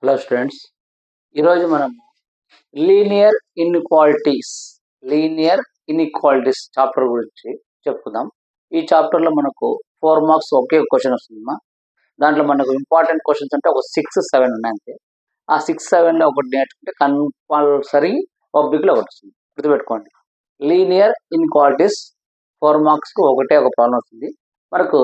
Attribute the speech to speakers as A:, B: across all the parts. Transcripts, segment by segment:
A: Hello students, ఈరోజు మనం linear inequalities linear inequalities chapter గురించి చెప్పుకుందాం. ఈ చాప్టర్లో మనకు 4 మార్క్స్ ఒకే క్వశ్చన్ వస్తుందమ్మా. దాంట్లో మనకు ఇంపార్టెంట్ క్వశ్చన్స్ అంటే ఒక 6-7 ఉన్నాయి అంతే. ఆ 6-7లో ఒకటి నేర్చుకుంటే కంపల్సరీ పబ్లిక్లో ఒకటి వస్తుంది, గుర్తుపెట్టుకోండి. లీనియర్ ఇన్ఈక్వాలిటీస్ 4 మార్క్స్కి ఒకటే ఒక ప్రాబ్లం వస్తుంది. మనకు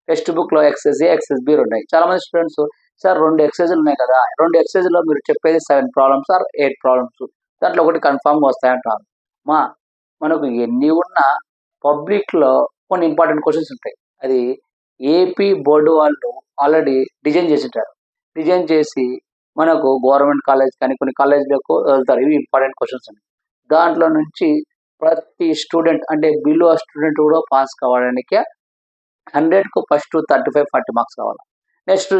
A: టెక్స్ట్ బుక్లో ఎక్సైజ్ ఏ, ఎక్సైజ్ బి ఉన్నాయి. చాలా మంది స్టూడెంట్స్, సార్ 2 ఎక్సైజులు ఉన్నాయి కదా, 2 ఎక్సైజులో మీరు చెప్పేది 7 ప్రాబ్లమ్స్ ఆర్ 8 ప్రాబ్లమ్స్, దాంట్లో ఒకటి కన్ఫామ్గా వస్తాయంటారు. మనకు ఎన్ని ఉన్నా పబ్లిక్లో కొన్ని ఇంపార్టెంట్ క్వశ్చన్స్ ఉంటాయి. అది ఏపీ బోర్డు వాళ్ళు ఆల్రెడీ డిజైన్ చేసింటారు. డిజైన్ చేసి మనకు గవర్నమెంట్ కాలేజ్ కానీ కొన్ని కాలేజీలకు వెళ్తారు. ఇవి ఇంపార్టెంట్ క్వశ్చన్స్ ఉన్నాయి. దాంట్లో నుంచి ప్రతి స్టూడెంట్ అంటే బిలో స్టూడెంట్ కూడా పాస్ కావడానికి 100కు ఫస్ట్ 35-40 మార్క్స్ కావాలి. Next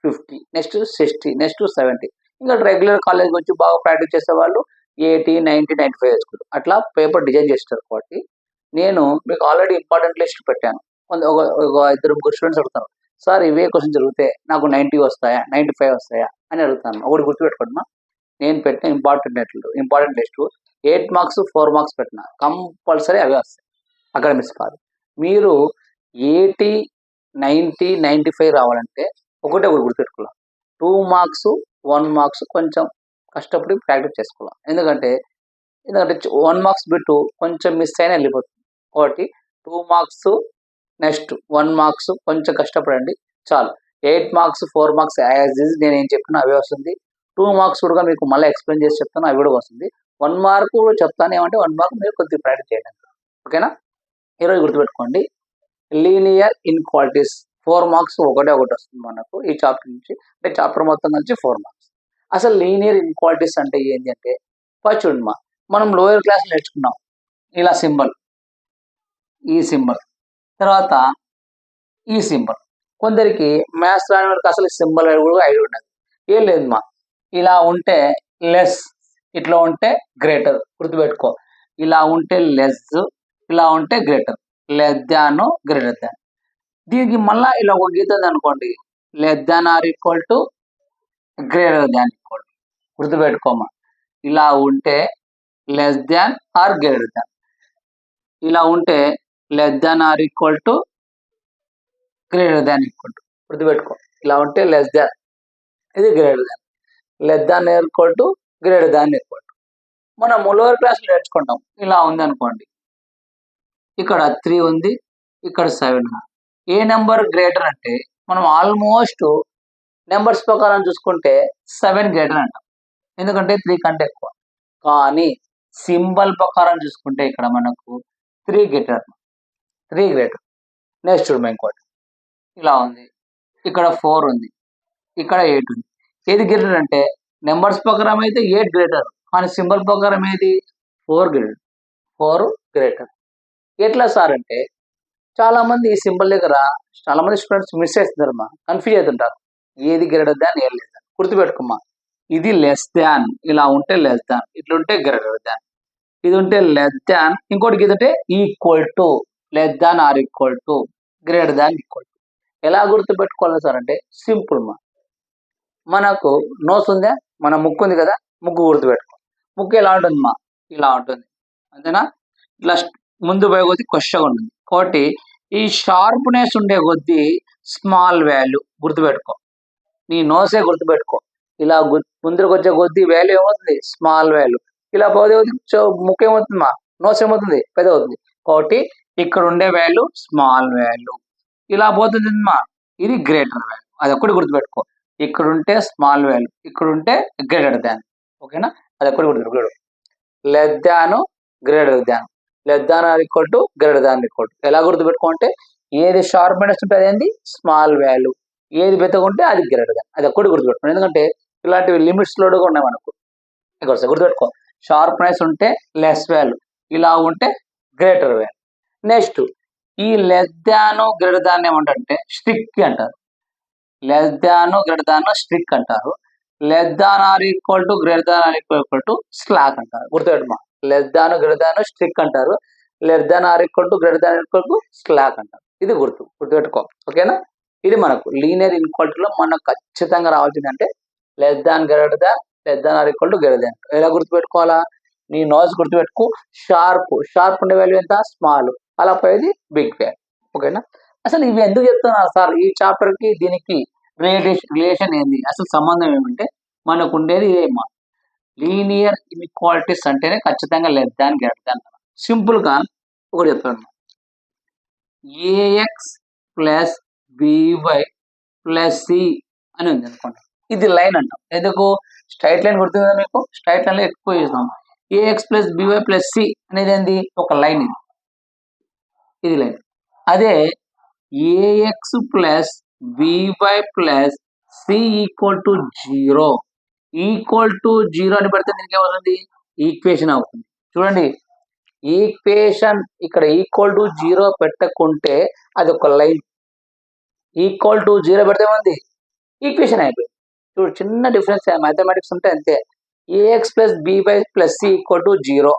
A: 50, next 60, next 70. ఇంకా రెగ్యులర్ కాలేజ్కి వచ్చి బాగా ప్రాక్టీస్ చేసే వాళ్ళు 80, 90, 95 వేసుకుంటారు. అట్లా పేపర్ డిజైన్ చేస్తారు. కాబట్టి నేను మీకు ఆల్రెడీ ఇంపార్టెంట్ లిస్ట్ పెట్టాను. ఒక 2-3 స్టూడెంట్స్ అడుగుతారు, సార్ ఇవే క్వశ్చన్ జరిగితే నాకు 90 వస్తాయా, 95 వస్తాయా అని అడుగుతాను. ఒకటి గుర్తుపెట్టుకోండి, నేను పెట్టిన ఇంపార్టెంట్ లిస్ట్ 8 మార్క్స్ 4 మార్క్స్ పెట్టిన కంపల్సరీ అవే వస్తాయి, అకాడమిక్స్ కాదు. మీరు 80, 90, 95 రావాలంటే ఒకటి గుర్తుపెట్టుకోవాలి, 2 మార్క్స్ 1 మార్క్స్ కొంచెం కష్టపడి ప్రాక్టీస్ చేసుకోవాలి. ఎందుకంటే 1 మార్క్స్ బిట్టు కొంచెం మిస్ అయినా వెళ్ళిపోతుంది. కాబట్టి 2 మార్క్స్ నెక్స్ట్ 1 మార్క్స్ కొంచెం కష్టపడండి చాలు. 8 మార్క్స్ 4 మార్క్స్ యాజ్ ఈజ్ నేను ఏం చెప్పినా అవే వస్తుంది. 2 మార్క్స్ కూడా మీకు మళ్ళీ ఎక్స్ప్లెయిన్ చేసి చెప్తాను, అవి కూడా వస్తుంది. 1 మార్క్ కూడా చెప్తాను, ఏమంటే 1 మార్క్ మీరు కొద్దిగా ప్రాక్టీస్ చేయండి. ఓకేనా? ఈరోజు గుర్తుపెట్టుకోండి, లీనియర్ ఇన్ఈక్వాలిటీస్ 4 మార్క్స్ ఒకటి వస్తుంది మనకు ఈ చాప్టర్ నుంచి. అంటే చాప్టర్ మొత్తం నుంచి 4 మార్క్స్. అసలు లీనియర్ ఇన్ఈక్వాలిటీస్ అంటే ఏంటి అంటే, ఫస్ట్ చూడమ్మా, మనం లోయర్ క్లాస్ నేర్చుకున్నాం. ఇలా సింబల్, ఈ సింబల్, తర్వాత ఈ సింబల్. కొందరికి మ్యాథ్స్ రాని వాళ్ళకి అసలు సింబల్ కూడా ఐడియా ఉండదు. ఏం లేదమ్మా, ఇలా ఉంటే లెస్, ఇట్లా ఉంటే గ్రేటర్. గుర్తుపెట్టుకో, ఇలా ఉంటే లెస్, ఇలా ఉంటే greater. Less than, greater than. దీనికి మళ్ళా ఇలా ఒక గీత ఉంది అనుకోండి, less than or equal to, greater than equal to. గుర్తుపెట్టుకోమా, ఇలా ఉంటే less than or greater than, ఇలా ఉంటే less than or equal to, greater than equal to. గుర్తుపెట్టుకో, ఇలా ఉంటే లెస్ దాన్, ఇది greater than. Less than equal to, greater than equal to. మనం లోవర్ క్లాస్ నేర్చుకుంటాం. ఇలా ఉంది అనుకోండి, ఇక్కడ 3 ఉంది, ఇక్కడ 7. ఏ నెంబర్ గ్రేటర్ అంటే మనం ఆల్మోస్ట్ నెంబర్స్ ప్రకారం చూసుకుంటే 7 గ్రేటర్ అంటాం, ఎందుకంటే 3 కంటే ఎక్కువ. కానీ సింబల్ ప్రకారం చూసుకుంటే ఇక్కడ మనకు 3 గ్రేటర్. నెక్స్ట్ చూడమా, ఇంకోటి ఇలా ఉంది, ఇక్కడ 4 ఉంది, ఇక్కడ 8 ఉంది. ఏది గ్రేటర్ అంటే నెంబర్స్ ప్రకారం అయితే 8 గ్రేటర్, కానీ సింబల్ ప్రకారం ఏది 4 గ్రేటర్. ఎట్లా సార్ అంటే, చాలా మంది ఈ సింబల్ దగ్గర చాలా మంది స్టూడెంట్స్ మిస్ చేస్తున్నారమ్మా, కన్ఫ్యూజ్ అవుతుంటారు. ఏది గ్రేటర్ దాన్, ఏది లెస్ దాన్. గుర్తుపెట్టుకోమ్మా, ఇది లెస్ దాన్, ఇలా ఉంటే లెస్ దాన్, ఇట్లుంటే గ్రేటర్ దాన్, ఇది ఉంటే లెస్ దాన్, ఇంకోటి ఇదంటే equal to, less than or equal to, greater than equal to. ఎలా గుర్తుపెట్టుకోవాలి సార్ అంటే సింపుల్ మా, మనకు నోస్ ఉందా, మన ముక్కు ఉంది కదా, ముక్కు గుర్తుపెట్టుకో. ముక్కు ఎలా ఉంటుంది మా, ఇలా ఉంటుంది, అంతేనా? ఇట్లా ముందు పోయే కొద్దీ క్వశ్చన్ ఉంటుంది. కాబట్టి ఈ షార్ప్నెస్ ఉండే కొద్దీ స్మాల్ వాల్యూ గుర్తుపెట్టుకో. నీ నోసే గుర్తుపెట్టుకో, ఇలా ముందుకు వచ్చే కొద్దీ వాల్యూ ఏమవుతుంది, స్మాల్ వాల్యూ. ఇలా పోతే ముక్కు ఏమవుతుంది మా, నోస్ ఏమవుతుంది, పెద్ద అవుతుంది. కాబట్టి ఇక్కడ ఉండే వాల్యూ స్మాల్ వాల్యూ, ఇలా పోతుంది మా, ఇది గ్రేటర్ వాల్యూ. అది ఒక్కటి గుర్తుపెట్టుకో, ఇక్కడ ఉంటే స్మాల్ వాల్యూ, ఇక్కడ ఉంటే గ్రేటర్ దాన్. ఓకేనా? అది ఒక్కటి గుర్తుపెట్టుకో. Less than, greater than, less than or equal to, greater than equal to. ఎలా గుర్తుపెట్టుకోంటే, ఏది షార్ప్నెస్ ఉంటుంది ఏంది స్మాల్ వాల్యూ, ఏది పెద్దగా ఉంటే అది గ్రేటర్ దాన్. అది ఒక్కటి గుర్తుపెట్టుకోండి, ఎందుకంటే ఇలాంటివి లిమిట్స్ లో కూడా ఉన్నాయి మనకు. ఇక్కడ గుర్తుపెట్టుకో, షార్ప్నెస్ ఉంటే లెస్ వాల్యూ, ఇలా ఉంటే గ్రేటర్ వాల్యూ. నెక్స్ట్ ఈ లెస్ దాన్ గ్రేటర్ దాన్ ఏమంటే స్ట్రిక్ అంటారు. Less than greater than strict అంటారు. Less than or equal to, greater than or equal to slack అంటారు. గుర్తుపెట్టుమా, less than greater than strict అంటారు, less than or equal to, greater than equal to slack అంటారు. ఇది గుర్తుపెట్టుకో. ఓకేనా? ఇది మనకు లీనియర్ ఇన్ఈక్వాలిటీలో మనకు ఖచ్చితంగా రావాల్సింది అంటే less than greater than less than or equal to greater దాన్. ఎలా గుర్తుపెట్టుకోవాలా? నీ నోట్స్ గుర్తుపెట్టుకో. షార్ప్ ఉండే వాల్యూ ఎంత? స్మాల్. అలా పోయేది బిగ్ వాల్యూ. ఓకేనా? అసలు ఇవి ఎందుకు చెప్తున్నారు సార్? ఈ చాప్టర్ కి దీనికి రిలేషన్ ఏంది? అసలు సంబంధం ఏమంటే మనకు ఉండేది ఏమో లీనియర్ ఇన్ఈక్వాలిటీస్ అంటేనే ఖచ్చితంగా less than greater than. Simple గా ఒకటి చెప్తాను. AX plus by plus C అని ఉంది అనుకోండి. ఇది లైన్ అంటాం. ఎందుకు? స్ట్రైట్ లైన్ గుర్తుంది కదా మీకు? స్ట్రైట్ లైన్ లో ఎక్కువ చూస్తాం. AX plus by plus C అనేది ఏంది? ఒక లైన్. ఇది లైన్. అదే AX plus by plus C equal to 0 equal to 0 అని పెడితే దీనికి ఏమవుతుంది? ఈక్వేషన్ అవుతుంది. చూడండి, ఈక్వేషన్ ఇక్కడ ఈక్వల్ టు 0 పెట్టకుంటే అది ఒక లైన్. ఈక్వల్ టు 0 పెడితే ఏమంది? ఈక్వేషన్ అయిపోయింది. చూడు, చిన్న డిఫరెన్స్ మ్యాథమెటిక్స్ ఉంటే అంతే. A X plus by plus C equal to 0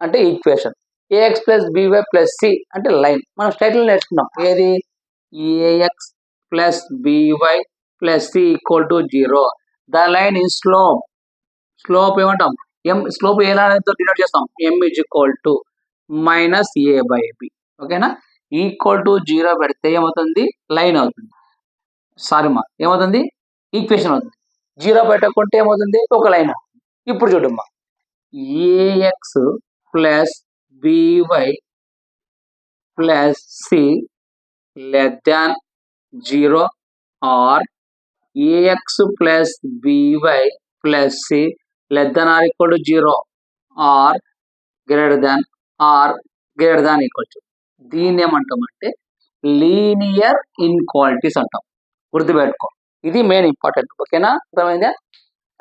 A: అంటే equation. A X plus by plus C అంటే లైన్. మనం స్ట్రైట్ లైన్ నేర్చుకున్నాం. ఏది? A X plus by plus C equal to 0. The line in slope ఏమంటాం? స్లోప్ ఎలా డినోట్ చేస్తాం? M is equal to minus A by B. ఓకేనా? Equal to 0 పెడితే ఏమవుతుంది? లైన్ అవుతుంది. సారీ మా, ఏమవుతుంది? ఈక్వేషన్ అవుతుంది. 0 పెట్టకుంటే ఏమవుతుంది? ఒక లైన్. ఇప్పుడు చూడమ్మా, AX plus by plus C less than 0 or AX plus by plus C less than or equal to 0 or greater than equal to. దీన్ని ఏమంటామంటే లీనియర్ ఇన్ఈక్వాలిటీస్ అంటాం. గుర్తుపెట్టుకో, ఇది మెయిన్ ఇంపార్టెంట్. ఓకేనా? అర్థమైందా?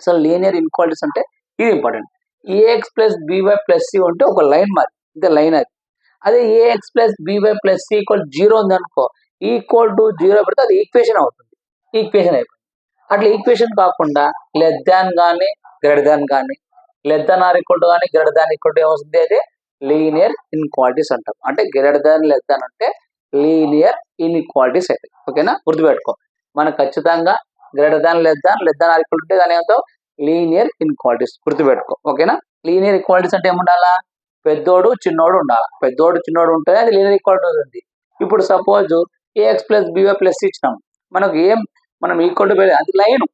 A: అసలు లీనియర్ ఇన్ఈక్వాలిటీస్ అంటే ఇది important. AX plus by plus C అంటే ఒక లైన్ మరి, ఇది లైన్ అది. అదే AX plus by plus C equal 0 ఉంది అనుకో, ఈక్వల్ టు 0 పెడితే అది ఈక్వేషన్ అవుతుంది. ఈక్వేషన్ అయిపోయింది. అట్లా ఈక్వేషన్ కాకుండా లెస్ దాన్ కానీ గ్రేటర్ దాన్ కానీ less than or equal to కానీ గ్రేటర్ దాన్ ఈక్వల్ టు ఏమవుతుంది? అదే లీనియర్ ఇన్ఈక్వాలిటీస్ అంటాం. అంటే గ్రేటర్ దాన్ లెస్ దాన్ అంటే లీనియర్ ఇన్ఈక్వాలిటీస్ అవుతాయి. ఓకేనా? గుర్తుపెట్టుకో, మనకు ఖచ్చితంగా greater than less than or equal to దాని ఏమవుతావు? Linear inequalities. గుర్తుపెట్టుకో. ఓకేనా? లీనియర్ ఈక్వాలిటీస్ అంటే ఏముండాలా? పెద్దోడు చిన్నోడు ఉండాలి. పెద్దోడు చిన్నోడు ఉంటేనే అది లీనియర్ ఈక్వాలిటీ అవుతుంది. ఇప్పుడు suppose AX plus by plus ఇచ్చినాం, మనకు మనం ఈక్వల్ టు అది లైన్.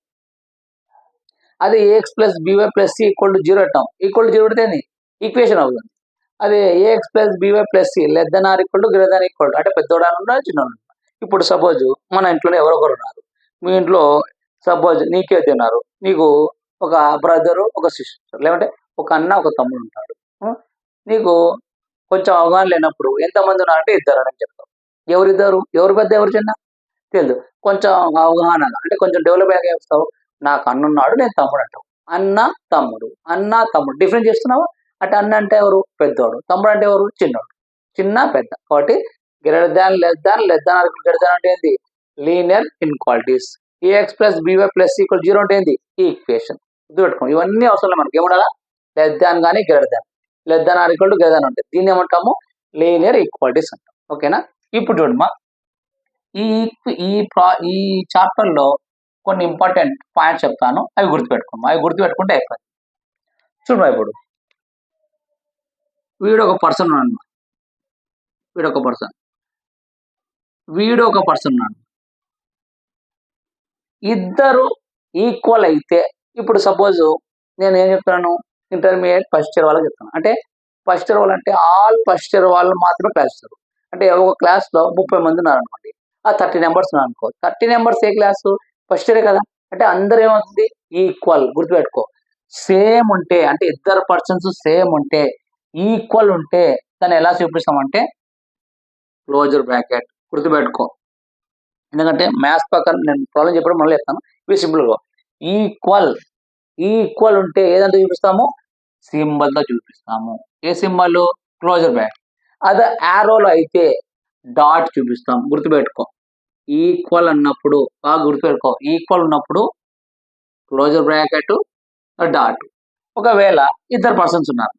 A: అదే AX plus by plus C equal to 0 పెట్టాం, ఈక్వల్ టు 0 పెడితే ఈక్వేషన్ అవుతుంది. అదే AX plus by plus C less than or equal to greater than equal to అంటే పెద్దోడు ఉన్నారు, చిన్నోడు. ఇప్పుడు సపోజ్ మన ఇంట్లోనే ఎవరొకరు ఉన్నారు. మీ ఇంట్లో సపోజ్ నీకే తిన్నారు, నీకు ఒక బ్రదరు ఒక సిస్టర్ లేదంటే ఒక అన్న ఒక తమ్ముడు ఉంటాడు. నీకు కొంచెం అవగాహన లేనప్పుడు ఎంతమంది ఉన్నారంటే 2 అని చెప్తాం. ఎవరిద్దరు? ఎవరు పెద్ద ఎవరు చిన్న తెలియదు. కొంచెం అవగాహన అంటే కొంచెం డెవలప్ అయ్యాక ఏమిస్తావు? నాకు అన్న ఉన్నాడు, నేను తమ్ముడు అంటావు. అన్న తమ్ముడు డిఫరెన్స్ చేస్తున్నావా? అంటే అన్న అంటే ఎవరు? పెద్దోడు. తమ్ముడు అంటే ఎవరు? చిన్నోడు. చిన్న పెద్ద. కాబట్టి greater than less than greater than అంటే ఏంది? Linear inequalities. AX plus by plus equal 0 అంటే ఏంది? ఈక్వేషన్. గుర్తుపెట్టుకోండి, ఇవన్నీ అవసరం లేదు మనకి. ఏముండాలా? లెస్ దాన్ కానీ greater than. Less than or equal to greater దాన్ ఉంటాయి. దీన్ని ఏమంటాము? లీనియర్ ఈక్వాలిటీస్ అంటాం. ఓకేనా? ఇప్పుడు చూడమ్మా, ఈ ఈ చాప్టర్ లో కొన్ని ఇంపార్టెంట్ పాయింట్స్ చెప్తాను, అవి గుర్తుపెట్టుకోమ్మా. అవి గుర్తుపెట్టుకుంటే అయిపోయింది. చూడమ్మా, ఇప్పుడు వీడు ఒక పర్సన్ ఉన్నాడు. వీడు ఒక పర్సన్ ఉన్నాడు. ఇద్దరు ఈక్వల్ అయితే, ఇప్పుడు సపోజ్ నేను ఏం చెప్తాను? ఇంటర్మీడియట్ ఫస్ట్ ఇయర్ వాళ్ళకి చెప్తాను. అంటే ఫస్ట్ ఇయర్ వాళ్ళు అంటే ఆల్ ఫస్ట్ ఇయర్ వాళ్ళు మాత్రమే క్లాస్ ఇస్తారు. అంటే ఒక క్లాస్ లో 30 మంది ఉన్నారు అనుకోండి, ఆ 30 నెంబర్స్ ఉన్నారు అనుకో. 30 నెంబర్స్ ఏ క్లాసు? ఫస్ట్ ఇయరే కదా. అంటే అందరు ఏమవుతుంది? ఈక్వల్. గుర్తుపెట్టుకో, సేమ్ ఉంటే అంటే ఇద్దరు పర్సన్స్ సేమ్ ఉంటే, ఈక్వల్ ఉంటే దాన్ని ఎలా చూపిస్తామంటే క్లోజర్ బ్రాకెట్. గుర్తుపెట్టుకో, ఎందుకంటే మ్యాథ్స్ ప్రకారం నేను ప్రాబ్లం చెప్పడం మళ్ళీ చెప్తాను. ఇవి సింపుల్గా ఈక్వల్ ఉంటే ఏదంతా చూపిస్తాము? సింబల్తో చూపిస్తాము. ఏ సింబల్? Closure bracket. అదే యారోలో అయితే డాట్ చూపిస్తాం. గుర్తుపెట్టుకో, ఈక్వల్ అన్నప్పుడు బాగా గుర్తుపెట్టుకో, ఈక్వల్ ఉన్నప్పుడు క్లోజర్ బ్రాకెట్ డాట్. ఒకవేళ ఇద్దరు పర్సన్స్ ఉన్నారు,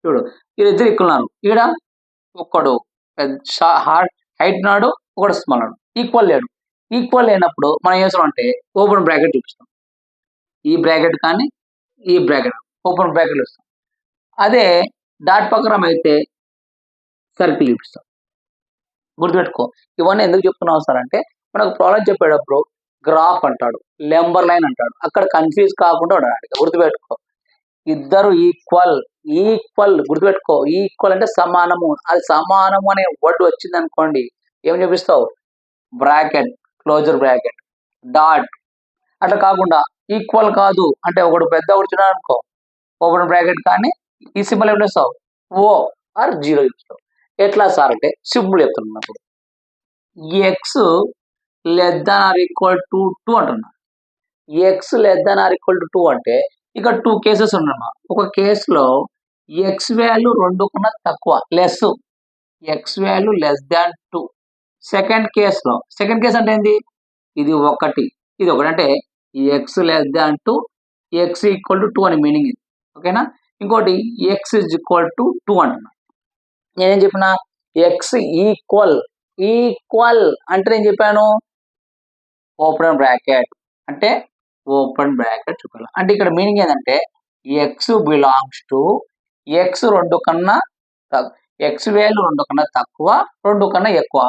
A: చూడు, వీళ్ళిద్దరు ఇక్కడ ఉన్నారు. ఈడ ఒక్కడు హైట్ ఉన్నాడు, ఒకటి స్మాల్ ఉన్నాడు, ఈక్వల్ లేడు. ఈక్వల్ లేనప్పుడు మనం ఏం చేస్తాం అంటే ఓపెన్ బ్రాకెట్ చూపిస్తాం. ఈ బ్రాకెట్ కానీ ఈ బ్రాకెట్ ఓపెన్ బ్రాకెట్ ఇస్తాం. అదే డాట్ ప్రకారం అయితే సర్కిల్ చూపిస్తాం. గుర్తుపెట్టుకో. ఇవన్నీ ఎందుకు చెప్తున్నావు సార్ అంటే మనకు ప్రాబ్లం చెప్పేటప్పుడు గ్రాఫ్ అంటాడు, నెంబర్ లైన్ అంటాడు, అక్కడ కన్ఫ్యూజ్ కాకుండా ఉండాలి. గుర్తుపెట్టుకో. ఇద్దరు ఈక్వల్, ఈక్వల్ గుర్తుపెట్టుకో. ఈక్వల్ అంటే సమానము. అది సమానము అనే వర్డ్ వచ్చింది అనుకోండి, ఏం చూపిస్తావు? Bracket, closure bracket, dot. అట్లా కాకుండా ఈక్వల్ కాదు అంటే ఒకడు పెద్ద కూర్చున్నాడు అనుకో, ఓపెన్ బ్రాకెట్ కానీ ఈ సింబల్ ఏం చేస్తావు? ఓ ఆర్ జీరో చూపిస్తావు. ఎట్లా సార్ అంటే సింపుల్ చెప్తున్నప్పుడు X less than or equal to 2 అంటున్నా. X less than or equal to 2 అంటే ఇక్కడ 2 కేసెస్ ఉన్నాయమ్మా. ఒక కేసులో ఎక్స్ వాల్యూ 2 కన్నా తక్కువ, less, X value less than 2. Second case అంటే ఏంది? ఇది 1, ఇది 1 అంటే X less than 2, X equal to 2 అని మీనింగ్ ఇది. ఓకేనా? ఇంకోటి ఎక్స్ ఇజ్ ఈక్వల్ టు 2 అంటున్నా. నేనేం చెప్పిన? ఎక్స్ ఈక్వల్, ఈక్వల్ అంటే నేను చెప్పాను ఓపెన్ బ్రాకెట్ అంటే ఓపెన్ బ్రాకెట్ చూపాలి. అంటే ఇక్కడ మీనింగ్ ఏంటంటే ఎక్స్ బిలాంగ్స్ టు ఎక్స్ 2 కన్నా ఎక్స్ వాల్యూ 2 కన్నా తక్కువ, 2 కన్నా ఎక్కువ,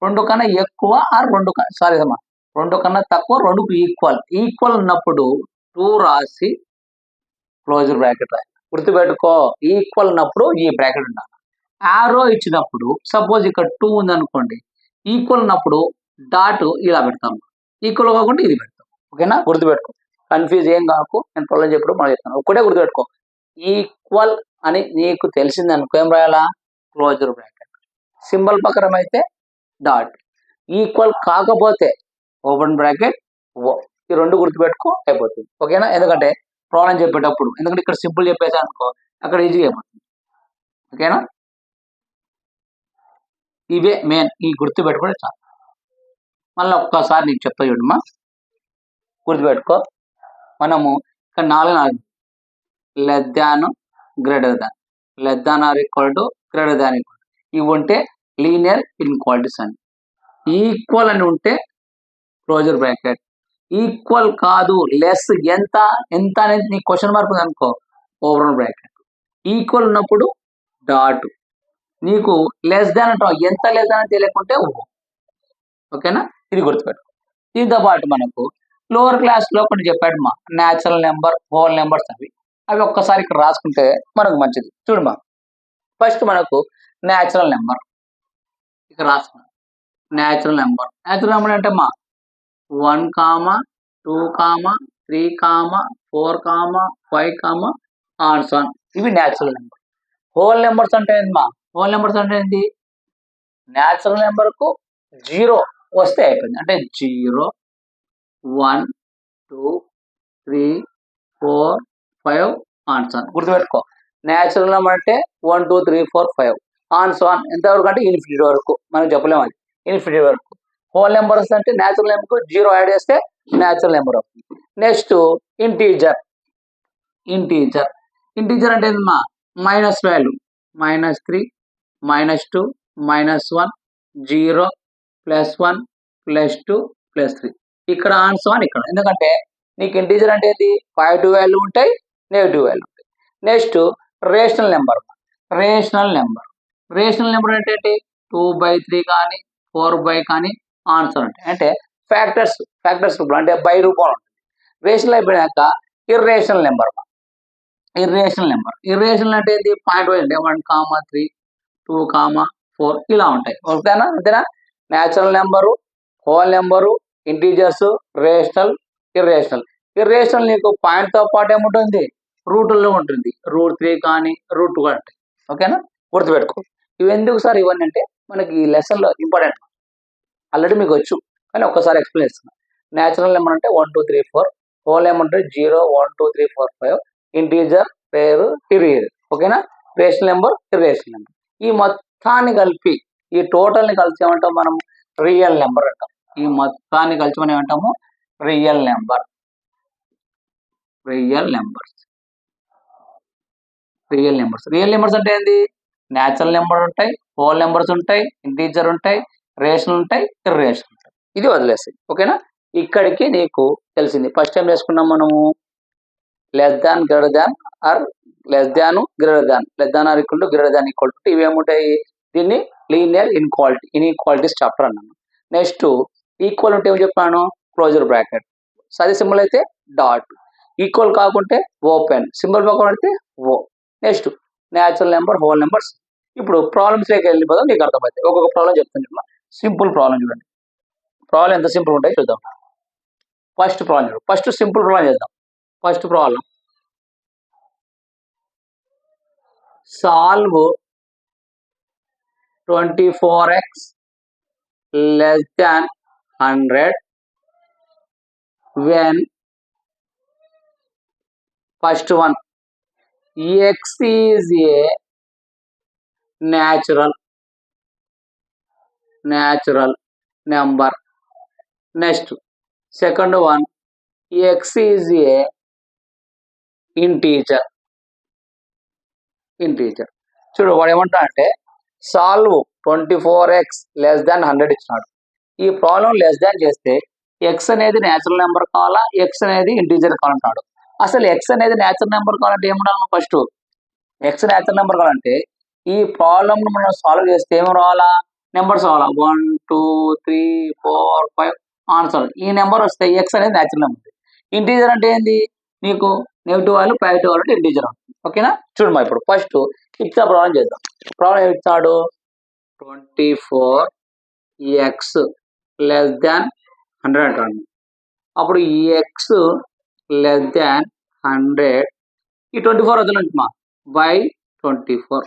A: 2 కన్నా ఎక్కువ ఆర్ 2 కన్నా తక్కువ, 2కు ఈక్వల్. ఈక్వల్ ఉన్నప్పుడు 2 రాసి క్లోజర్ బ్రాకెట్ రాయాలి. గుర్తుపెట్టుకో. ఈక్వల్ ఉన్నప్పుడు ఈ బ్రాకెట్ ఉండాలి. ఆరో ఇచ్చినప్పుడు సపోజ్ ఇక్కడ 2 ఉంది అనుకోండి, ఈక్వల్ ఉన్నప్పుడు డాట్ ఇలా పెడతాము, ఈక్వల్ కాకుండా ఇది పెడతాం. ఓకేనా? గుర్తుపెట్టుకో. కన్ఫ్యూజ్ ఏం కాకు. నేను ప్రాబ్లం చెప్పడం మనం చెప్తాను. ఒక్కటే గుర్తుపెట్టుకో. ఈక్వల్ అని నీకు తెలిసింది అనుకో, ఏం రాయాలా? Closure bracket. సింబల్ ప్రకారం అయితే డాట్. ఈక్వల్ కాకపోతే ఓపెన్ బ్రాకెట్ ఓ. ఈ 2 గుర్తుపెట్టుకో, అయిపోతుంది. ఓకేనా? ఎందుకంటే ప్రాబ్లం చెప్పేటప్పుడు, ఎందుకంటే ఇక్కడ సింపుల్ చెప్పేసా అనుకో, అక్కడ ఈజీగా అయిపోతుంది. ఓకేనా? ఇవే మెయిన్. ఈ గుర్తు పెట్టుకుంటే చాలు. మళ్ళీ ఒక్కసారి నీకు చెప్తా చూడమ్మా, గుర్తుపెట్టుకో. మనము ఇక్కడ 4 less than, greater than, less than or equal to, greater than equal. ఇవి ఉంటే లీనియర్ ఇన్ఈక్వాలిటీస్ అని. ఈక్వల్ అని ఉంటే క్లోజర్ బ్రాకెట్. ఈక్వల్ కాదు, లెస్, ఎంత ఎంత అనేది నీ క్వశ్చన్ మార్క్ ఉంది అనుకో, ఓపెన్ బ్రాకెట్. ఈక్వల్ ఉన్నప్పుడు డాట్. నీకు లెస్ దాన్ అంటావు, ఎంత లెస్ దాన్ తెలియకుంటే ఓకేనా? ఇది గుర్తుపెట్టుకో. దీంతో పాటు మనకు లోవర్ క్లాస్ లో ఒకటి చెప్పాడు మా, న్యాచురల్ నెంబర్, హోల్ నెంబర్స్. అవి ఒక్కసారి ఇక్కడ రాసుకుంటే మనకు మంచిది. చూడమా, ఫస్ట్ మనకు న్యాచురల్ నెంబర్ ఇక్కడ రాసుకున్నాం. న్యాచురల్ నెంబర్ అంటే మా 1, 2, 3, 4, 5 ఆన్ సో ఆన్. ఇవి న్యాచురల్ నెంబర్. హోల్ నెంబర్స్ అంటే ఏంది మా? హోల్ నెంబర్స్ అంటే ఏంటి? న్యాచురల్ నెంబర్ కు 0 వస్తే అయిపోయింది. అంటే 0, 1, 2, 3, 4, 5 ఆన్ సో ఆన్. గుర్తుపెట్టుకో. న్యాచురల్ నెంబర్ అంటే 1, 2, 3, 4, 5 ఆన్ సో ఆన్. ఎంతవరకు అంటే ఇన్ఫినిటీ వరకు. మనం చెప్పలేము, అది ఇన్ఫినిటీ వరకు. హోల్ నెంబర్స్ అంటే న్యాచురల్ నెంబర్ కు 0 యాడ్ చేస్తే న్యాచురల్ నెంబర్ అవుతుంది. Next integer. ఇంటీజర్ అంటే మా మైనస్ వాల్యూ, -3, -2, -1, 0, +1, +2, +3. ఇక్కడ ఆన్ సో ఆన్ ఇక్కడ. ఎందుకంటే నీకు ఇంటీజర్ అంటే ఏంటి? పాజిటివ్ వాల్యూ ఉంటాయి, నెగిటివ్ వాల్యూ ఉంటాయి. Next rational number. Rational number అంటే ఏంటి? 2/3 కానీ 4/, కానీ ఆన్ సో ఆన్ ఉంటాయి. అంటే ఫ్యాక్టర్స్ రూపంలో, అంటే బై రూపంలో ఉంటుంది. రేషనల్ అయిపోయాక ఇర్రేషనల్ నెంబర్ అంటే ఏంటి? పాయింట్ వైజ్ అంటే 1, 3, 2, 4 ఇలా ఉంటాయి. ఓకేనా? అంతేనా? Natural number, whole number, integers, rational, irrational నీకు పాయింట్ తో పాటు ఏముంటుంది? రూట్లో ఉంటుంది. √3 కానీ √2 కానీ ఉంటాయి. ఓకేనా? గుర్తుపెట్టుకో. ఇవి ఎందుకు సార్ ఇవన్నీ అంటే మనకి ఈ లెసన్ లో ఇంపార్టెంట్. ఆల్రెడీ మీకు వచ్చు, కానీ ఒక్కసారి ఎక్స్ప్లెయిన్ చేస్తున్నా. న్యాచురల్ నెంబర్ అంటే 1, 2, 3, 4. హోల్ నెంబర్ అంటే 0, 1, 2, 3, 4, 5. ఇంటీజర్, రేర్, ఇర్రియర్. ఓకేనా? Rational number, irrational number. ఈ మొత్తాన్ని కలిపి, ఈ టోటల్ ని కలిసి ఏమంటాం మనం? రియల్ నెంబర్ అంటాం. ఈ మొత్తాన్ని కలిసి మనం ఏమంటాము? Real numbers. రియల్ నెంబర్స్ అంటే ఏంది? న్యాచురల్ నెంబర్ ఉంటాయి, హోల్ నెంబర్స్ ఉంటాయి, ఇంటీజర్ ఉంటాయి, రేషనల్ ఉంటాయి, ఇర్రేషనల్ ఉంటాయి. ఇది వదిలేస్తాయి. ఓకేనా? ఇక్కడికి నీకు తెలిసింది. ఫస్ట్ టైం వేసుకున్నాం మనము less than, greater than or less than, greater than, less than or equal to, greater than equal to. ఇవి ఏముంటాయి? దీన్ని లీనియర్ ఇన్ఈక్వాలిటీస్ చాప్టర్ అన్నాను. నెక్స్ట్ ఈక్వల్ ఉంటే ఏమి చెప్పాను? Closure bracket. అది సింబల్ అయితే డాట్. ఈక్వల్ కాకుంటే ఓపెన్. సింబల్ పక్కన పెడితే O. Next natural number, whole numbers. ఇప్పుడు ప్రాబ్లమ్స్ లోకి వెళ్ళిపోదాం, నీకు అర్థమవుతాయి. ఒక్కొక్క ప్రాబ్లం చెప్తాను. సింపుల్ ప్రాబ్లం చూడండి. ప్రాబ్లం ఎంత సింపుల్ ఉంటాయి చూద్దాం. ఫస్ట్ ప్రాబ్లం చూడు. ఫస్ట్ సింపుల్ ప్రాబ్లం చేద్దాం. First problem, solve 24x less than 100 when first one x is a natural number. Next second one x is a integer. చూడు వాడు ఏమంటా అంటే సాల్వ్ 24x less than 100 ఇచ్చినాడు. ఈ ప్రాబ్లం లెస్ దాన్ చేస్తే X అనేది natural number కావాలా, X అనేది ఇంటీజర్ కావాలంటాడు. అసలు ఎక్స్ అనేది న్యాచురల్ నెంబర్ కావాలంటే ఏమన్నా? ఫస్ట్ ఎక్స్ న్యాచురల్ నెంబర్ కావాలంటే ఈ ప్రాబ్లం మనం సాల్వ్ చేస్తే ఏమి రావాలా? నెంబర్స్ రావాలా? 1 2 3 4 5 ఆన్సర్. ఈ నెంబర్ వస్తే ఎక్స్ అనేది న్యాచురల్ నెంబర్. ఇంటీజర్ అంటే ఏంది? నీకు నెగిటివ్ వాల్యూ, పాజిటివ్ వాల్యూ అంటే ఇంటీజర్. ఓకేనా? చూడమ్మా, ఇప్పుడు ఫస్ట్ ఇచ్చా ప్రాబ్లం చేద్దాం. ప్రాబ్లం ఏమి ఇచ్చాడు? 24x less than 100 అంటాడు. అప్పుడు x less than 100, ఈ 24 వదిలించమా బై 24.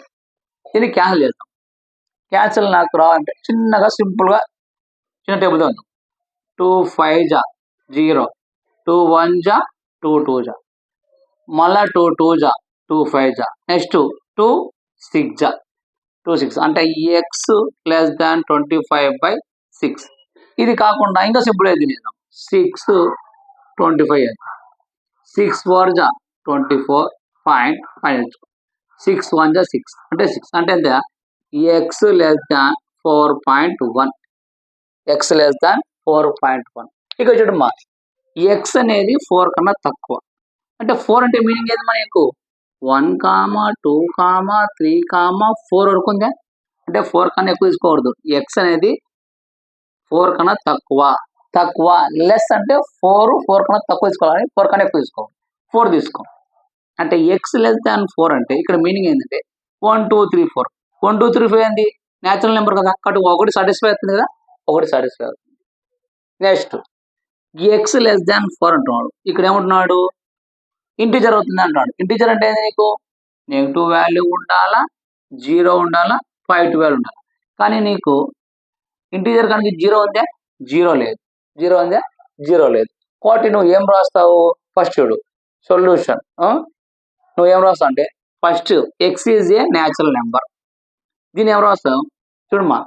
A: ఇది క్యాన్సిల్ చేద్దాం. క్యాన్సిల్ నాకు రావాలంటే చిన్నగా సింపుల్గా చిన్న టేబుల్ ఉందాం. 2 5 జా 0, 2 1 జా 2 2 జా, మళ్ళా 2 2 జా 2 5 జా, నెక్స్ట్ 2 6 జా 2 6 అంటే ఎక్స్ లెస్ దాన్ 25/6. ఇది కాకుండా ఇంకా సింపుల్ అయితే 6 25 6 4 జా 24.5, 6 1 జా 6 అంటే 6 అంటే ఎంత? X less than 4.1. X less than 4.1. ఇక చూడమ్మా, ఎక్స్ అనేది 4 కన్నా తక్కువ. అంటే 4 అంటే మీనింగ్ ఏది మనకు? 1 2 3 4 వరకు ఉందా? అంటే 4 కన్నా ఎక్కువ తీసుకోకూడదు. ఎక్స్ అనేది 4 కన్నా తక్కువ. లెస్ అంటే 4 కన్నా తక్కువ తీసుకోవాలి, 4 కన్నా ఎక్కువ తీసుకోవాలి. 4 తీసుకో. అంటే ఎక్స్ లెస్ దాన్ 4 అంటే ఇక్కడ మీనింగ్ ఏంటంటే 1 2 3 4. 1 2 3 4 ఏంది? న్యాచురల్ నెంబర్ కదా, కాబట్టి ఒకటి సాటిస్ఫై అవుతుంది కదా, ఒకటి సాటిస్ఫై అవుతుంది. నెక్స్ట్ ఎక్స్ లెస్ దాన్ 4 అంటున్నాడు. ఇక్కడ ఏమంటున్నాడు? ఇంటీజర్ అవుతుంది అంటున్నాడు. ఇంటీజర్ అంటే నీకు నెగిటివ్ వాల్యూ ఉండాలా, 0 ఉండాలా, పాజిటివ్ వాల్యూ ఉండాలి. కానీ నీకు ఇంటీజర్ కనుక 0 ఉందా? 0 లేదు. 0 ఉందా? 0 లేదు. కాబట్టి నువ్వు ఏం రాస్తావు? ఫస్ట్ చూడు సొల్యూషన్. నువ్వు ఏం రాస్తావు అంటే first X is a natural number. దీన్ని ఏం రాస్తావు? చూడమ్మా,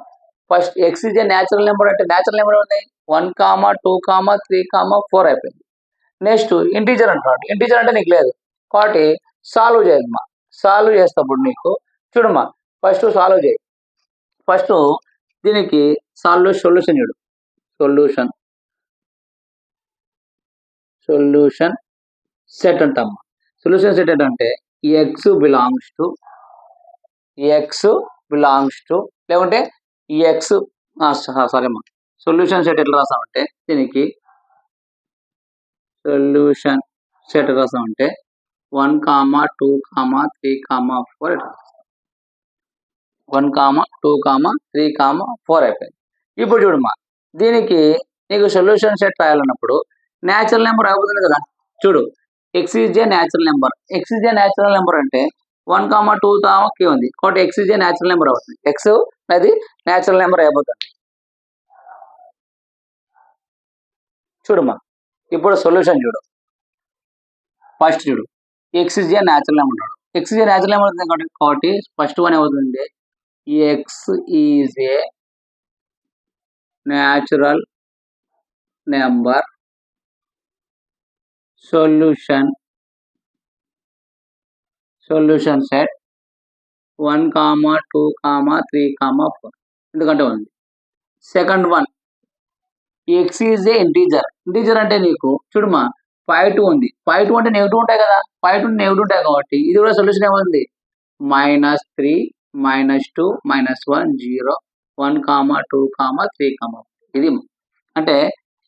A: first X is a natural number అంటే న్యాచురల్ నెంబర్ ఉన్నాయి 1 2 3 4 అయిపోయింది. నెక్స్ట్ ఇంటీజర్ అంటున్నాడు. ఇంటీజర్ అంటే నీకు లేదు, కాబట్టి సాల్వ్ చేయమ్మా. సాల్వ్ చేసేటప్పుడు నీకు చూడమ్మా, ఫస్ట్ సాల్వ్ చేయి. ఫస్ట్ దీనికి సొల్యూషన్ చూడు. సొల్యూషన్ సెట్ అంటమ్మా. సొల్యూషన్ సెట్ ఏంటంటే ఎక్స్ బిలాంగ్స్ టు లేకుంటే ఎక్స్ సారీ అమ్మా, సొల్యూషన్ సెట్ ఎట్లా రాసామంటే దీనికి సొల్యూషన్ సెట్ రాసామంటే 1 2 3 4 1 2 3 4 అయిపోయింది. ఇప్పుడు చూడమ్మా, దీనికి నీకు సొల్యూషన్ సెట్ రాయాలన్నప్పుడు న్యాచురల్ నెంబర్ అయిపోతుంది కదా. చూడు, X is a natural number. X is a natural number అంటే 1 2 కి ఉంది, కాబట్టి X is a natural number అవుతుంది. ఎక్స్ అనేది న్యాచురల్ నెంబర్ అయిపోతుంది. చూడమ్మా, ఇప్పుడు సొల్యూషన్ చూడు. ఫస్ట్ చూడు, X is a natural number ఉంటాడు. X is a natural number అవుతుంది కాబట్టి ఫస్ట్ వన్ ఏమవుతుంది? X is a natural number. Solution set 1, 2, 3, 4 ఎందుకంటే ఉంది. Second one x is a integer. Integer అంటే నీకు చూడమ్మా 5, 2 ఉంది. 5, 2 అంటే నెగెటివ్ ఉంటాయి కదా. 5, 2 నెగెటివ్ ఉంటాయి కాబట్టి ఇది కూడా సొల్యూషన్ ఏముంది -3 -2 -1 0 1, 2, 3, 4 ఇది అంటే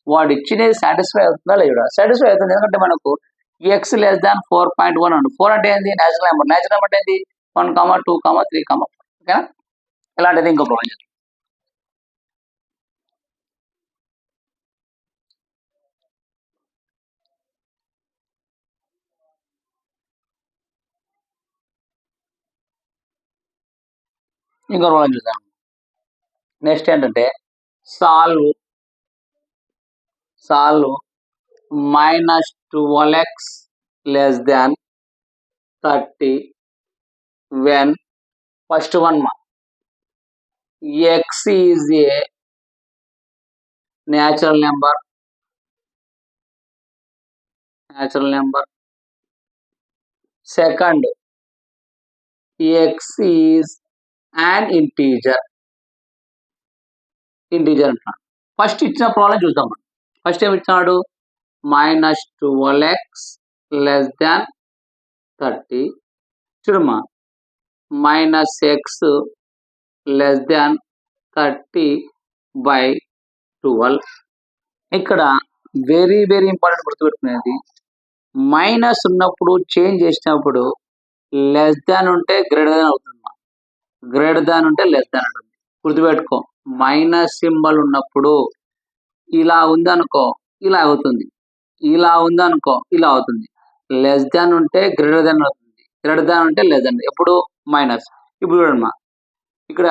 A: వాడు ఇచ్చినది సాటిస్ఫై అవుతుందా లేదా? సాటిస్ఫై అవుతుంది. ఎందుకంటే మనకు x లెస్ దాన్ 4.1 అండి. 4 అంటే ఏంది నేచురల్ నెంబర్. నేచురల్ నెంబర్ అంటే ఏంది 1, 2, 3, 4 ఓకేనా. ఇలాంటిది ఇంకో ప్రాబ్లం చేద్దాం. ఇంకో ప్రాబ్లం చూద్దాం. నెక్స్ట్ ఏంటంటే solve -12x less than 30 when first one x is a natural number, second x is an integer అంటున్నాడు. ఫస్ట్ ఇచ్చిన ప్రాబ్లం చూద్దాం. ఫస్ట్ ఏమి ఇచ్చినాడు -12x less than 30 చూడమ్మా -x less than 30/12. ఇక్కడ వెరీ వెరీ ఇంపార్టెంట్ గుర్తుపెట్టుకునేది మైనస్ ఉన్నప్పుడు change చేసినప్పుడు less than ఉంటే గ్రేటర్ దాన్ అవుతుంది, గ్రేటర్ దాన్ ఉంటే లెస్ దాన్ ఉంటుంది. గుర్తుపెట్టుకో మైనస్ సింబల్ ఉన్నప్పుడు ఇలా ఉందనుకో ఇలా అవుతుంది, ఇలా ఉందనుకో ఇలా అవుతుంది. లెస్ దాన్ ఉంటే గ్రేటర్ దాన్ అవుతుంది, గ్రేటర్ దాన్ ఉంటే లెస్ దాన్. ఎప్పుడు మైనస్. ఇప్పుడు చూడమ్మా ఇక్కడ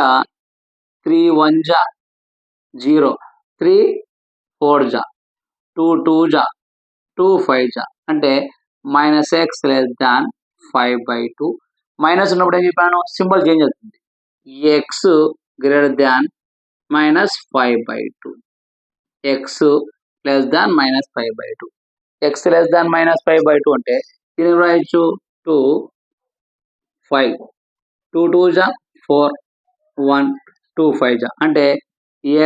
A: 3 1 జా 0, 3 4 జా 2 2 జా 2 5 జా అంటే -x less than 5/2. మైనస్ ఉన్నప్పుడు ఏం చెప్పాను సింబల్ చేంజ్ అవుతుంది. x greater than -5/2, x less than -5/2. x less than -5/2 అంటే దీన్ని రాయొచ్చు 2 5 2 2 జా 4 1 2 5 జా అంటే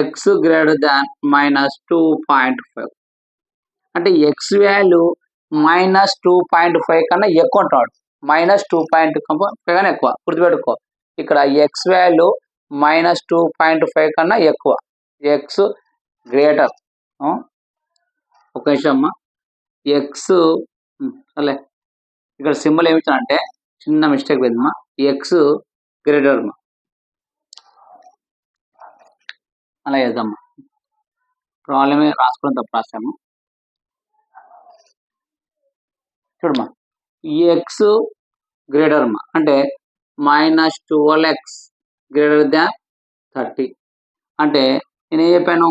A: x గ్రేటర్ దాన్ -2.5 అంటే x వాల్యూ -2.5 కన్నా ఎక్కువ అంటాడు. -2.5 కన్నా ఎక్కువ. గుర్తుపెట్టుకో ఇక్కడ x వాల్యూ -2.5 కన్నా ఎక్కువ. x గ్రేటర్ ఒక నిమిషం అమ్మా x అలే ఇక్కడ సింబల్ ఏమి ఇచ్చానంటే చిన్న మిస్టేక్ పోయిందమ్మా. x గ్రేటర్ అమ్మా అలా చేద్దామా. ప్రాబ్లమే రాసుకోవడం తప్పు రాసాము. చూడమ్మా x గ్రేటర్ అమ్మా అంటే -12x గ్రేటర్ దాన్ 30 అంటే నేను ఏం చెప్పాను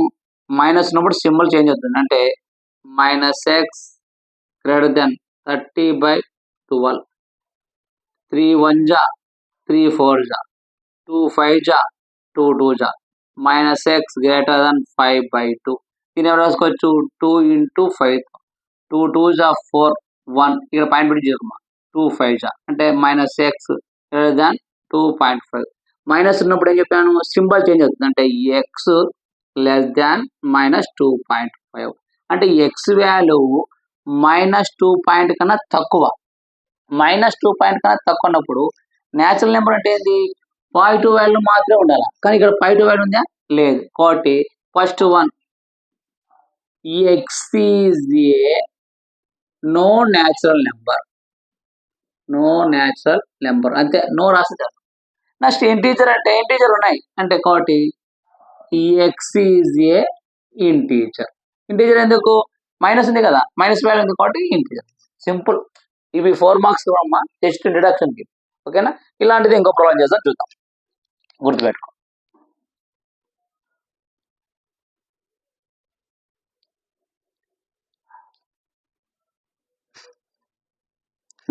A: మైనస్ ఉన్నప్పుడు సింబల్ చేంజ్ అవుతుంది. అంటే -x గ్రేటర్ దాన్ 30/12. 3 1 జా 3 4 జా 2 5 జా 2 2 జా -x గ్రేటర్ దాన్ 5/2. దీన్ని ఎవరు రాసుకోవచ్చు 2 × 5 2 2 జా 4 1 ఇక్కడ పాయింట్ పెట్టి చేయమ్మా 2 5 జా అంటే -x గ్రేటర్ దాన్ 2.5. మైనస్ ఉన్నప్పుడు ఏం చెప్పాను సింబల్ చేంజ్ అవుతుంది. అంటే x లెస్ దాన్ -2.5 అంటే x వాల్యూ -2 కన్నా తక్కువ. -2 కన్నా తక్కువ ఉన్నప్పుడు నేచురల్ నెంబర్ అంటే ఏంది పాజిటివ్ వాల్యూ మాత్రమే ఉండాలి. కానీ ఇక్కడ పాజిటివ్ వాల్యూ ఉందా లేదు. కాబట్టి first one x is a no natural number అంతే. నో రాస్తుంది. నెక్స్ట్ ఇంటీజర్ అంటే ఇంటీజర్ ఉన్నాయి అంటే కాబట్టి x is a integer. Integer ఎందుకు మైనస్ ఉంది కదా మైనస్ వాల్యూ ఉంది కాబట్టి ఇంటీజర్. సింపుల్. ఇవి 4 మార్క్స్ అమ్మా జస్ట్ ఇంట్రడక్షన్ కి. ఓకేనా. ఇలాంటిది ఇంకో ప్రాబ్లం చేద్దాం చూద్దాం. గుర్తుపెట్టుకో